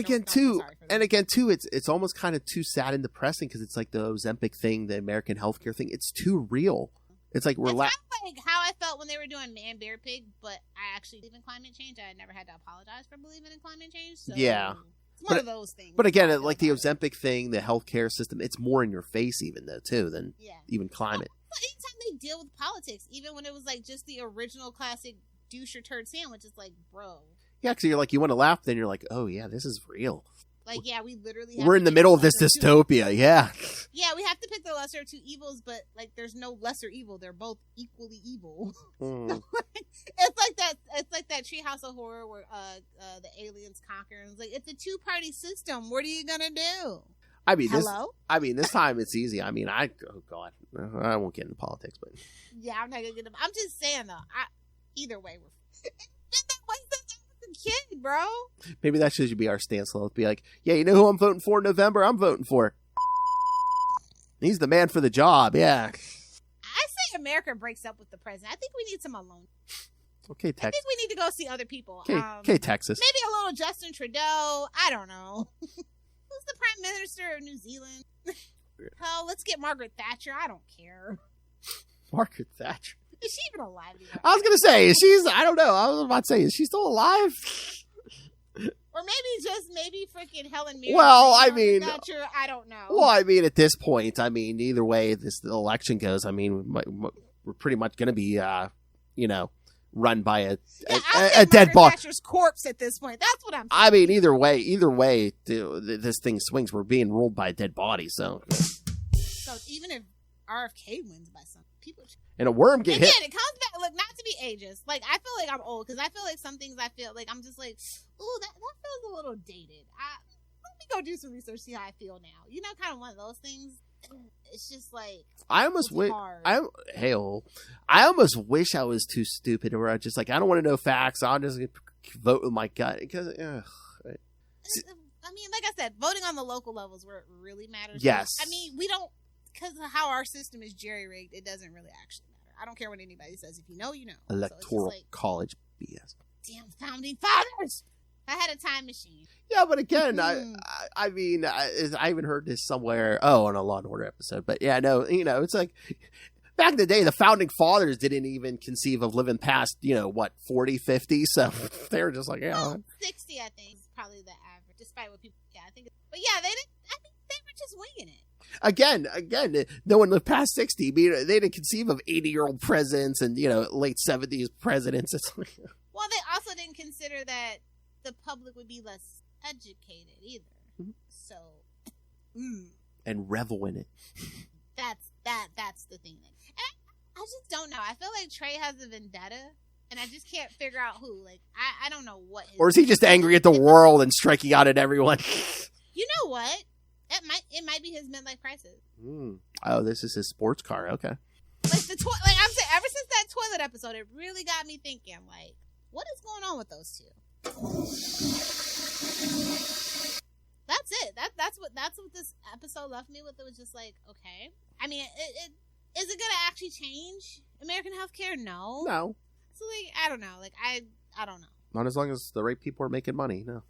again, too, it's almost kind of too sad and depressing because it's like the Ozempic thing, the American healthcare thing. It's too real. It's like kind of like how I felt when they were doing Man, Bear, Pig, but I actually believe in climate change. I never had to apologize for believing in climate change. So yeah. It's one of those things. But again, like the Ozempic thing, the healthcare system, it's more in your face even though too than even climate. But anytime they deal with politics, even when it was like just the original classic douche or turd sandwich, it's like, bro. Yeah, because you're like, you want to laugh, then you're like, oh yeah, this is real. Like, yeah, we literally we're in the middle of this dystopia, yeah. Yeah, we have to pick the lesser of two evils, but like, there's no lesser evil. They're both equally evil. Mm. It's like that Treehouse of Horror where the aliens conquer. And it's like, it's a 2-party system. What are you gonna do? I mean, hello. This time it's easy. I mean, oh god, I won't get into politics, but yeah, I'm not gonna get into. I'm just saying though. Either way, we're. Kid, bro. Maybe that should be our stance. Let's be like, yeah, you know who I'm voting for in November? I'm voting for. He's the man for the job. Yeah. I say America breaks up with the president. I think we need some alone. Okay, Texas. I think we need to go see other people. Okay, Texas. Maybe a little Justin Trudeau. I don't know. Who's the Prime Minister of New Zealand? Hell, let's get Margaret Thatcher. I don't care. Margaret Thatcher. Is she even alive anymore? I was going to say, I don't know. I was about to say, is she still alive? Or maybe freaking Helen Mirren. Well, I mean, Thatcher, I don't know. Well, I mean, at this point, I mean, either way the election goes, I mean, we're pretty much going to be, run by a dead body. Thatcher's corpse at this point. That's what I'm saying. I mean, either way, this thing swings. We're being ruled by a dead body, so. So even if RFK wins by some people. And a worm get hit. Again, it comes back. Look, not to be ageist. Like, I feel like I'm old because I feel like some things I feel like I'm just like, ooh, that feels a little dated. Let me go do some research, see how I feel now. You know, kind of one of those things. it's just like I almost wish hard. I almost wish I was too stupid, where I just like, I don't want to know facts. I'll just vote with my gut because. I mean, like I said, voting on the local levels where it really matters. Yes. I mean, we don't, because of how our system is jerry-rigged, it doesn't really actually matter. I don't care what anybody says. If you know, you know. Electoral college BS. Damn founding fathers! I had a time machine. Yeah, but again, I mean, I even heard this somewhere. Oh, on a Law and Order episode. But yeah, no, it's like back in the day, the founding fathers didn't even conceive of living past, 40, 50. So they were just like, yeah. Well, 60, I think, is probably the average, despite what people, I think. But yeah, they didn't, I think they were just winging it. Again, no one lived past 60. They didn't conceive of 80-year-old presidents and, late 70s presidents. It's like, well, they also didn't consider that the public would be less educated either. Mm-hmm. So, and revel in it. That's the thing. And I just don't know. I feel like Trey has a vendetta, and I just can't figure out who. Like, I don't know what. Or is he just angry at the world and striking out at everyone? You know what? It might be his midlife crisis. Oh, this is his sports car. Okay. Like I'm saying, ever since that toilet episode, it really got me thinking. Like, what is going on with those two? That's it. That's what this episode left me with. It was just like, okay. I mean, is it gonna actually change American healthcare? No. So like, I don't know. Like, I don't know. Not as long as the right people are making money. No.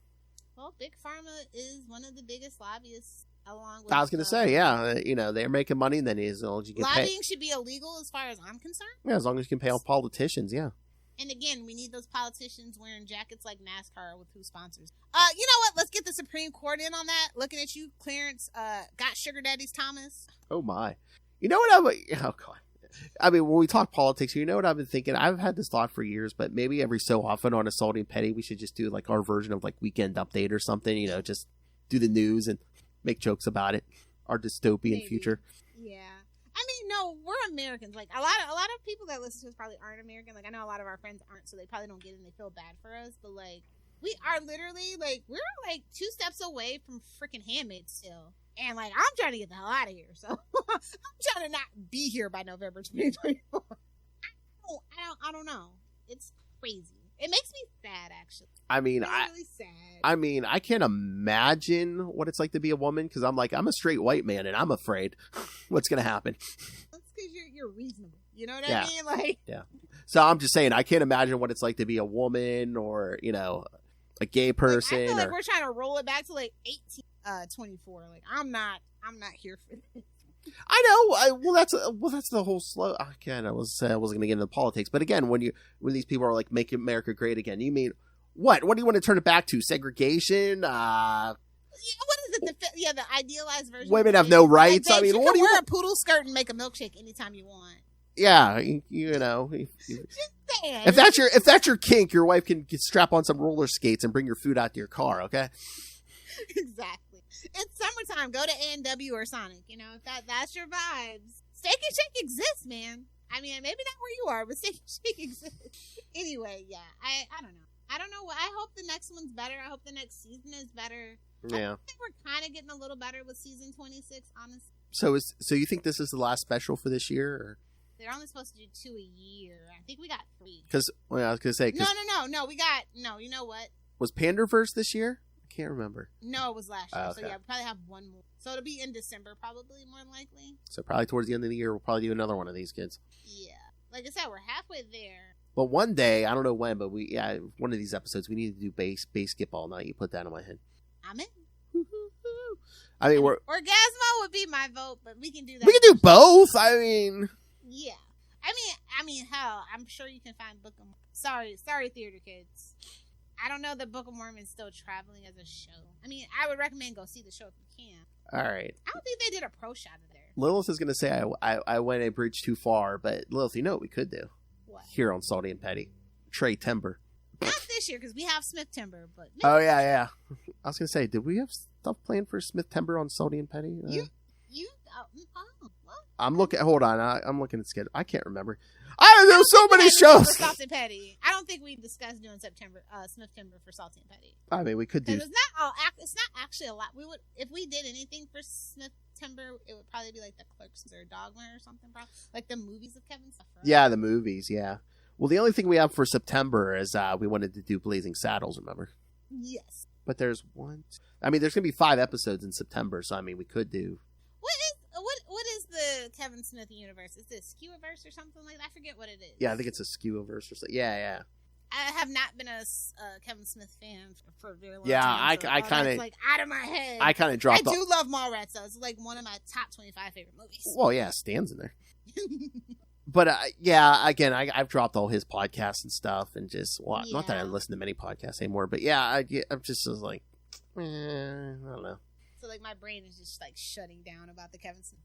Well, Big Pharma is one of the biggest lobbyists. Along with, I was going to say, yeah, they're making money, and then as long as you get lobbying should be illegal as far as I'm concerned. Yeah, as long as you can pay off politicians, yeah. And again, we need those politicians wearing jackets like NASCAR with who sponsors. You know what? Let's get the Supreme Court in on that. Looking at you, Clarence. Got Sugar Daddy's Thomas. Oh my! You know what oh god! I mean, when we talk politics, you know what I've been thinking? I've had this thought for years, but maybe every so often on Assaulting Petty, we should just do like our version of like Weekend Update or something. Just do the news and make jokes about it. Our dystopian future. Yeah. I mean, no, we're Americans. Like a lot of people that listen to us probably aren't American. Like I know a lot of our friends aren't, so they probably don't get it and they feel bad for us. But like we are literally like we're like 2 steps away from freaking Handmaid still. And like I'm trying to get the hell out of here. So I'm trying to not be here by November 2024. I don't know. It's crazy. It makes me sad, actually. I mean, really sad. I mean, I can't imagine what it's like to be a woman because I'm a straight white man and I'm afraid what's going to happen. That's because you're reasonable. You know what I mean? Like, yeah. So I'm just saying, I can't imagine what it's like to be a woman or, a gay person. Like, I feel like we're trying to roll it back to like 1824. Like, I'm not here for this. I know. That's the whole slow. Again, I wasn't going to get into politics, but again, when these people are like, "Make America Great Again," you mean what? What do you want to turn it back to? Segregation? What is it? The idealized version. Women have no rights. Like, I mean, you what do you wear a poodle skirt and make a milkshake anytime you want? Yeah, If that's your kink, your wife can strap on some roller skates and bring your food out to your car. Okay. Exactly. It's summertime. Go to A&W or Sonic. If that's your vibes. Steak and Shake exists, man. I mean, maybe not where you are, but Steak and Shake exists. Anyway, yeah. I don't know. I don't know. I hope the next one's better. I hope the next season is better. Yeah. I think we're kind of getting a little better with season 26, honestly. So you think this is the last special for this year? Or? They're only supposed to do 2 a year. I think we got 3. Because I was going to say. No. We got you know what? Was Panderverse this year? Can't remember. No, it was last year. Okay. So yeah, we'll probably have one more. So it'll be in December, probably, more than likely. So probably towards the end of the year, we'll probably do another one of these kids. Yeah. Like I said, we're halfway there. But one day, I don't know when, but one of these episodes, we need to do basketball night. You put that on my head. I'm in. I mean, Orgasmo would be my vote, but we can do that. We can do both. I mean. Yeah. I mean, hell, I'm sure you can find Book of Mormon. Sorry, theater kids. I don't know that Book of Mormon is still traveling as a show. I mean, I would recommend go see the show if you can. All right. I don't think they did a pro shot of there. Lilith is going to say I went a bridge too far, but Lilith, you know what we could do? What? Here on Salty and Petty. Trey Timber. Not this year, because we have Smith Timber, but... Oh, yeah. I was going to say, did we have stuff planned for Smith Timber on Salty and Petty? Well, I'm looking... Hold on. I'm looking at schedule. I can't remember. I know so many shows. For Salt and Petty. I don't think we discussed doing Smith-Timber for Salt and Petty. I mean, we could do. It's not actually a lot. We would, if we did anything for Smith-Timber, it would probably be like the Clerks or Dogma or something, probably. Like the movies of Kevin Smith. Right? Yeah, the movies. Yeah. Well, the only thing we have for September is we wanted to do Blazing Saddles. Remember? Yes. But there's one. I mean, there's gonna be 5 episodes in September, so I mean, we could do. What is the Kevin Smith universe? Is it Skewiverse or something like that? I forget what it is. Yeah, I think it's a Skewiverse or something. Yeah. I have not been a Kevin Smith fan for a very long yeah, time. I kind of like out of my head. I kind of dropped. I do love Mallrats though. It's like one of my top 25 favorite movies. Well, yeah, Stan's in there. But yeah, again, I've dropped all his podcasts and stuff, and just not that I listen to many podcasts anymore, but yeah, I'm just like, I don't know. So like my brain is just like shutting down about the Kevin Smith.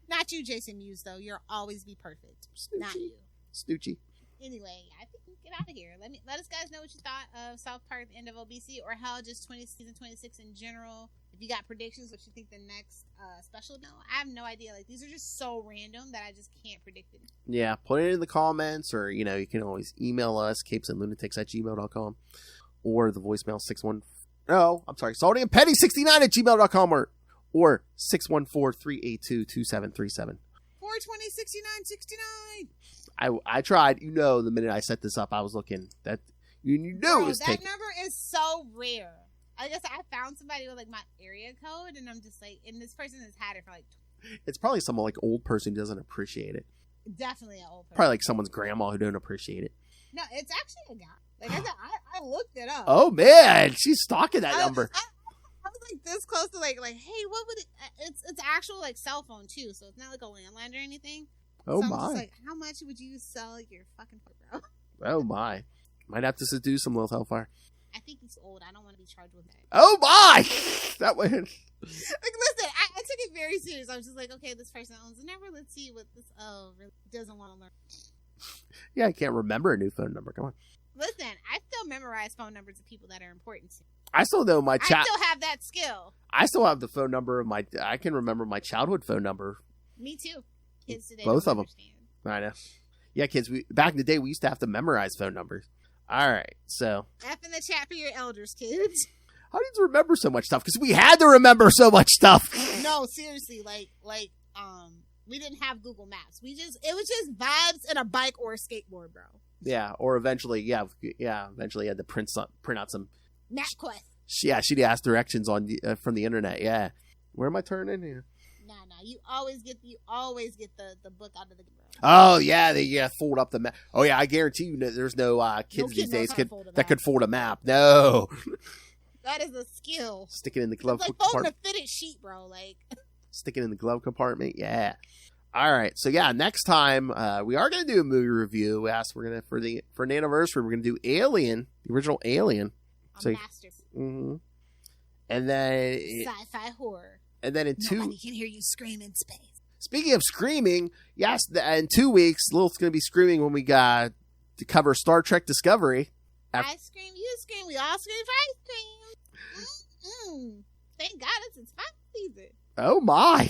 Not you, Jason Mewes, though. You'll always be perfect. Snoochie. Not you. Snoochie. Anyway, I think we can get out of here. Let us guys know what you thought of South Park, The End of Obesity, or hell, just season 26 in general. If you got predictions, what you think the next special? No, I have no idea. Like these are just so random that I just can't predict it. Yeah, put it in the comments, or you can always email us CapesandLunatics@gmail.com, or the voicemail saltyandpetty69@gmail.com, or 614-382-2737. 420-69-69. I tried. The minute I set this up, I was looking. That you knew it was that number is so rare. I guess I found somebody with like my area code, and I'm just like, and this person has had it for like. It's probably some like old person who doesn't appreciate it. Definitely an old person. Probably like someone's grandma who don't appreciate it. No, it's actually a guy. Like I said, I looked it up. Oh man, she's stalking that number. I was like this close to like, hey, what would it? It's actual like cell phone too, so it's not like a landline or anything. Oh so my! I'm just like, how much would you sell your fucking phone, bro? Oh my! Might have to seduce some little hellfire. I think he's old. I don't want to be charged with that. Oh my! That way. Like, listen, I took it very serious. I was just like, okay, this person owns the number. Let's see what this really doesn't want to learn. Yeah, I can't remember a new phone number. Come on. Listen, I still memorize phone numbers of people that are important to me. I still know my I still have that skill. I still have the phone number of I can remember my childhood phone number. Me too. Kids today both of them. Understand. I know. Yeah, kids. Back in the day, we used to have to memorize phone numbers. All right, so F in the chat for your elders, kids. How did you remember so much stuff? Because we had to remember so much stuff. No, seriously, we didn't have Google Maps. It was just vibes and a bike or a skateboard, bro. Yeah, or eventually, eventually had to print out some MapQuest. Yeah, she'd ask directions from the internet. Yeah, where am I turning here? No, you always get the book out of the. Oh yeah, they fold up the map. Oh yeah, I guarantee you, there's no kids these days that could fold a map. No, that is a skill. Stick it in the glove compartment. Folding a fitted sheet, bro. Like stick it in the glove compartment. Yeah. All right, so yeah, next time we are going to do a movie review. We're going to for an anniversary, we're going to do Alien, the original Alien. Master. Mm-hmm. And then sci-fi horror. And then nobody can hear you scream in space. Speaking of screaming, yes, in 2 weeks, Lilith's going to be screaming when we got to cover Star Trek Discovery. I scream, you scream, we all scream, I scream. Thank God it's final season. Oh my!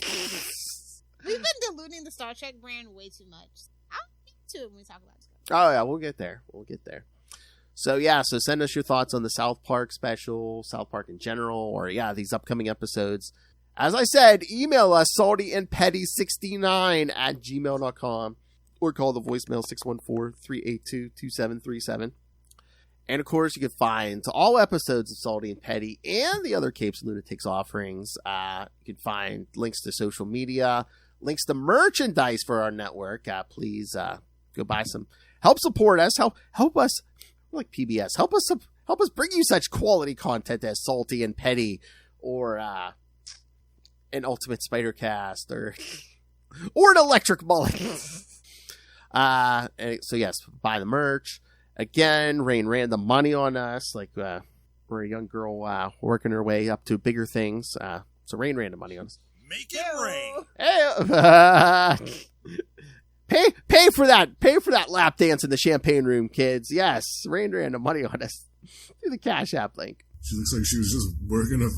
We've been diluting the Star Trek brand way too much. I'll get to it when we talk about Discovery. Oh yeah, we'll get there. So yeah, so send us your thoughts on the South Park special, South Park in general, or these upcoming episodes. As I said, email us saltyandpetty69@gmail.com or call the voicemail 614-382-2737. And of course, you can find all episodes of Salty and Petty and the other Capes and Lunatics offerings. You can find links to social media, links to merchandise for our network. Please go buy some. Help support us. Help us. We're like PBS. Help us bring you such quality content as Salty and Petty, or an Ultimate Spider Cast, or an Electric Mullet. So yes, buy the merch. Again, Rain ran the money on us. Like we're a young girl working her way up to bigger things. So Rain ran the money on us. Make it rain. Pay for that lap dance in the champagne room, kids. Yes, Rain ran the money on us through the Cash App link. She looks like she was just working a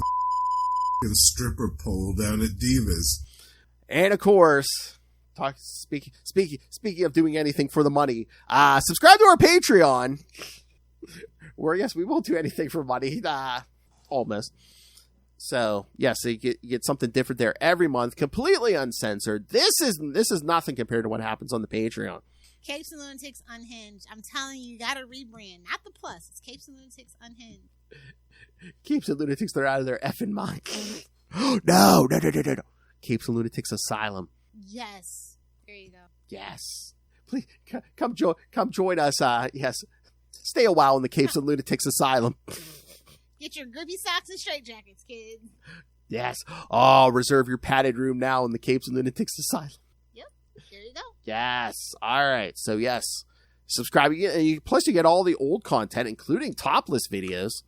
stripper pole down at Divas. And of course, Speaking of doing anything for the money, subscribe to our Patreon. Where yes, we won't do anything for money. Almost. So yes, so you get something different there every month, completely uncensored. This is nothing compared to what happens on the Patreon. Capes and Lunatics Unhinged. I'm telling you, you gotta rebrand. Not the plus. It's Capes and Lunatics Unhinged. Capes and Lunatics, they're out of their effing mind. No. Capes and Lunatics Asylum. Yes. There you go. Yes. Please come join us. Yes. Stay a while in the Capes and Lunatics Asylum. Get your grippy socks and straitjackets, kids. Yes. Oh, reserve your padded room now in the Capes and Lunatics Asylum. Yep. There you go. Yes. All right. So yes, subscribe. Plus, you get all the old content, including topless videos.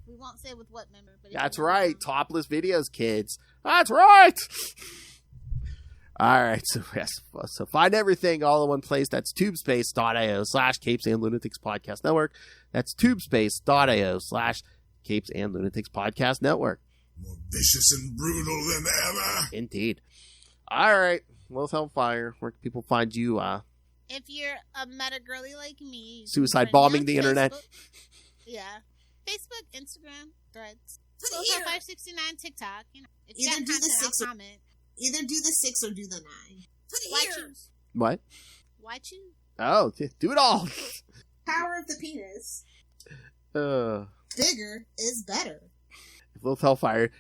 We won't say with what member, but that's right. Topless videos, kids. That's right. All right. So yes. So find everything all in one place. That's tubespace.io/Capes and Lunatics Podcast Network. That's tubespace.io/Capes and Lunatics Podcast Network. More vicious and brutal than ever. Indeed. All right. Lilith Hellfire, where can people find you? If you're a meta girly like me, suicide bombing the internet. Yeah. Facebook, Instagram, Threads. Put Lilith here. Hellfire 69 TikTok. You know, if you Either got do the content, six I'll or- comment. Either do the 6 or do the 9. Put Why here. choose? What? Why choose? Oh, do it all. Power of the penis. If Bigger is better. Lilith Hellfire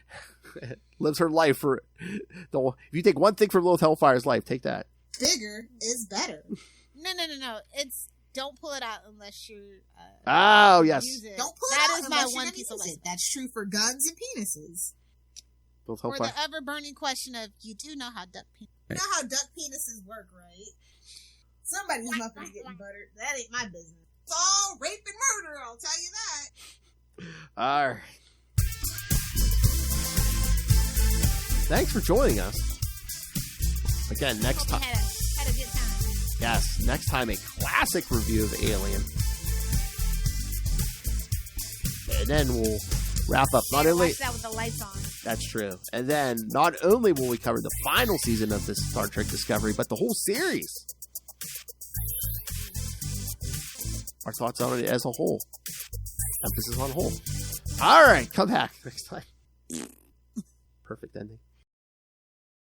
lives her life for... If you take one thing from Lilith Hellfire's life, take that. Bigger is better. No. It's don't pull it out unless you're. Oh, yes. Use it. Don't pull That it out is my unless you're one gonna piece of use it. life. That's true for guns and penises. Lilith Or Hellfire. the ever burning question of, you do know how duck penis. You know how duck penises work, right? Somebody's muffins getting buttered. That ain't my business. It's all rape and murder, I'll tell you that. All right. Thanks for joining us. Again, next time. Had a good time. Yes, next time a classic review of Alien. And then we'll wrap up. Not only Watch that with the lights on. that's true. And then not only will we cover the final season of this Star Trek Discovery, but the whole series. Our thoughts on it as a whole. Emphasis on whole. All right, come back next time. Perfect ending.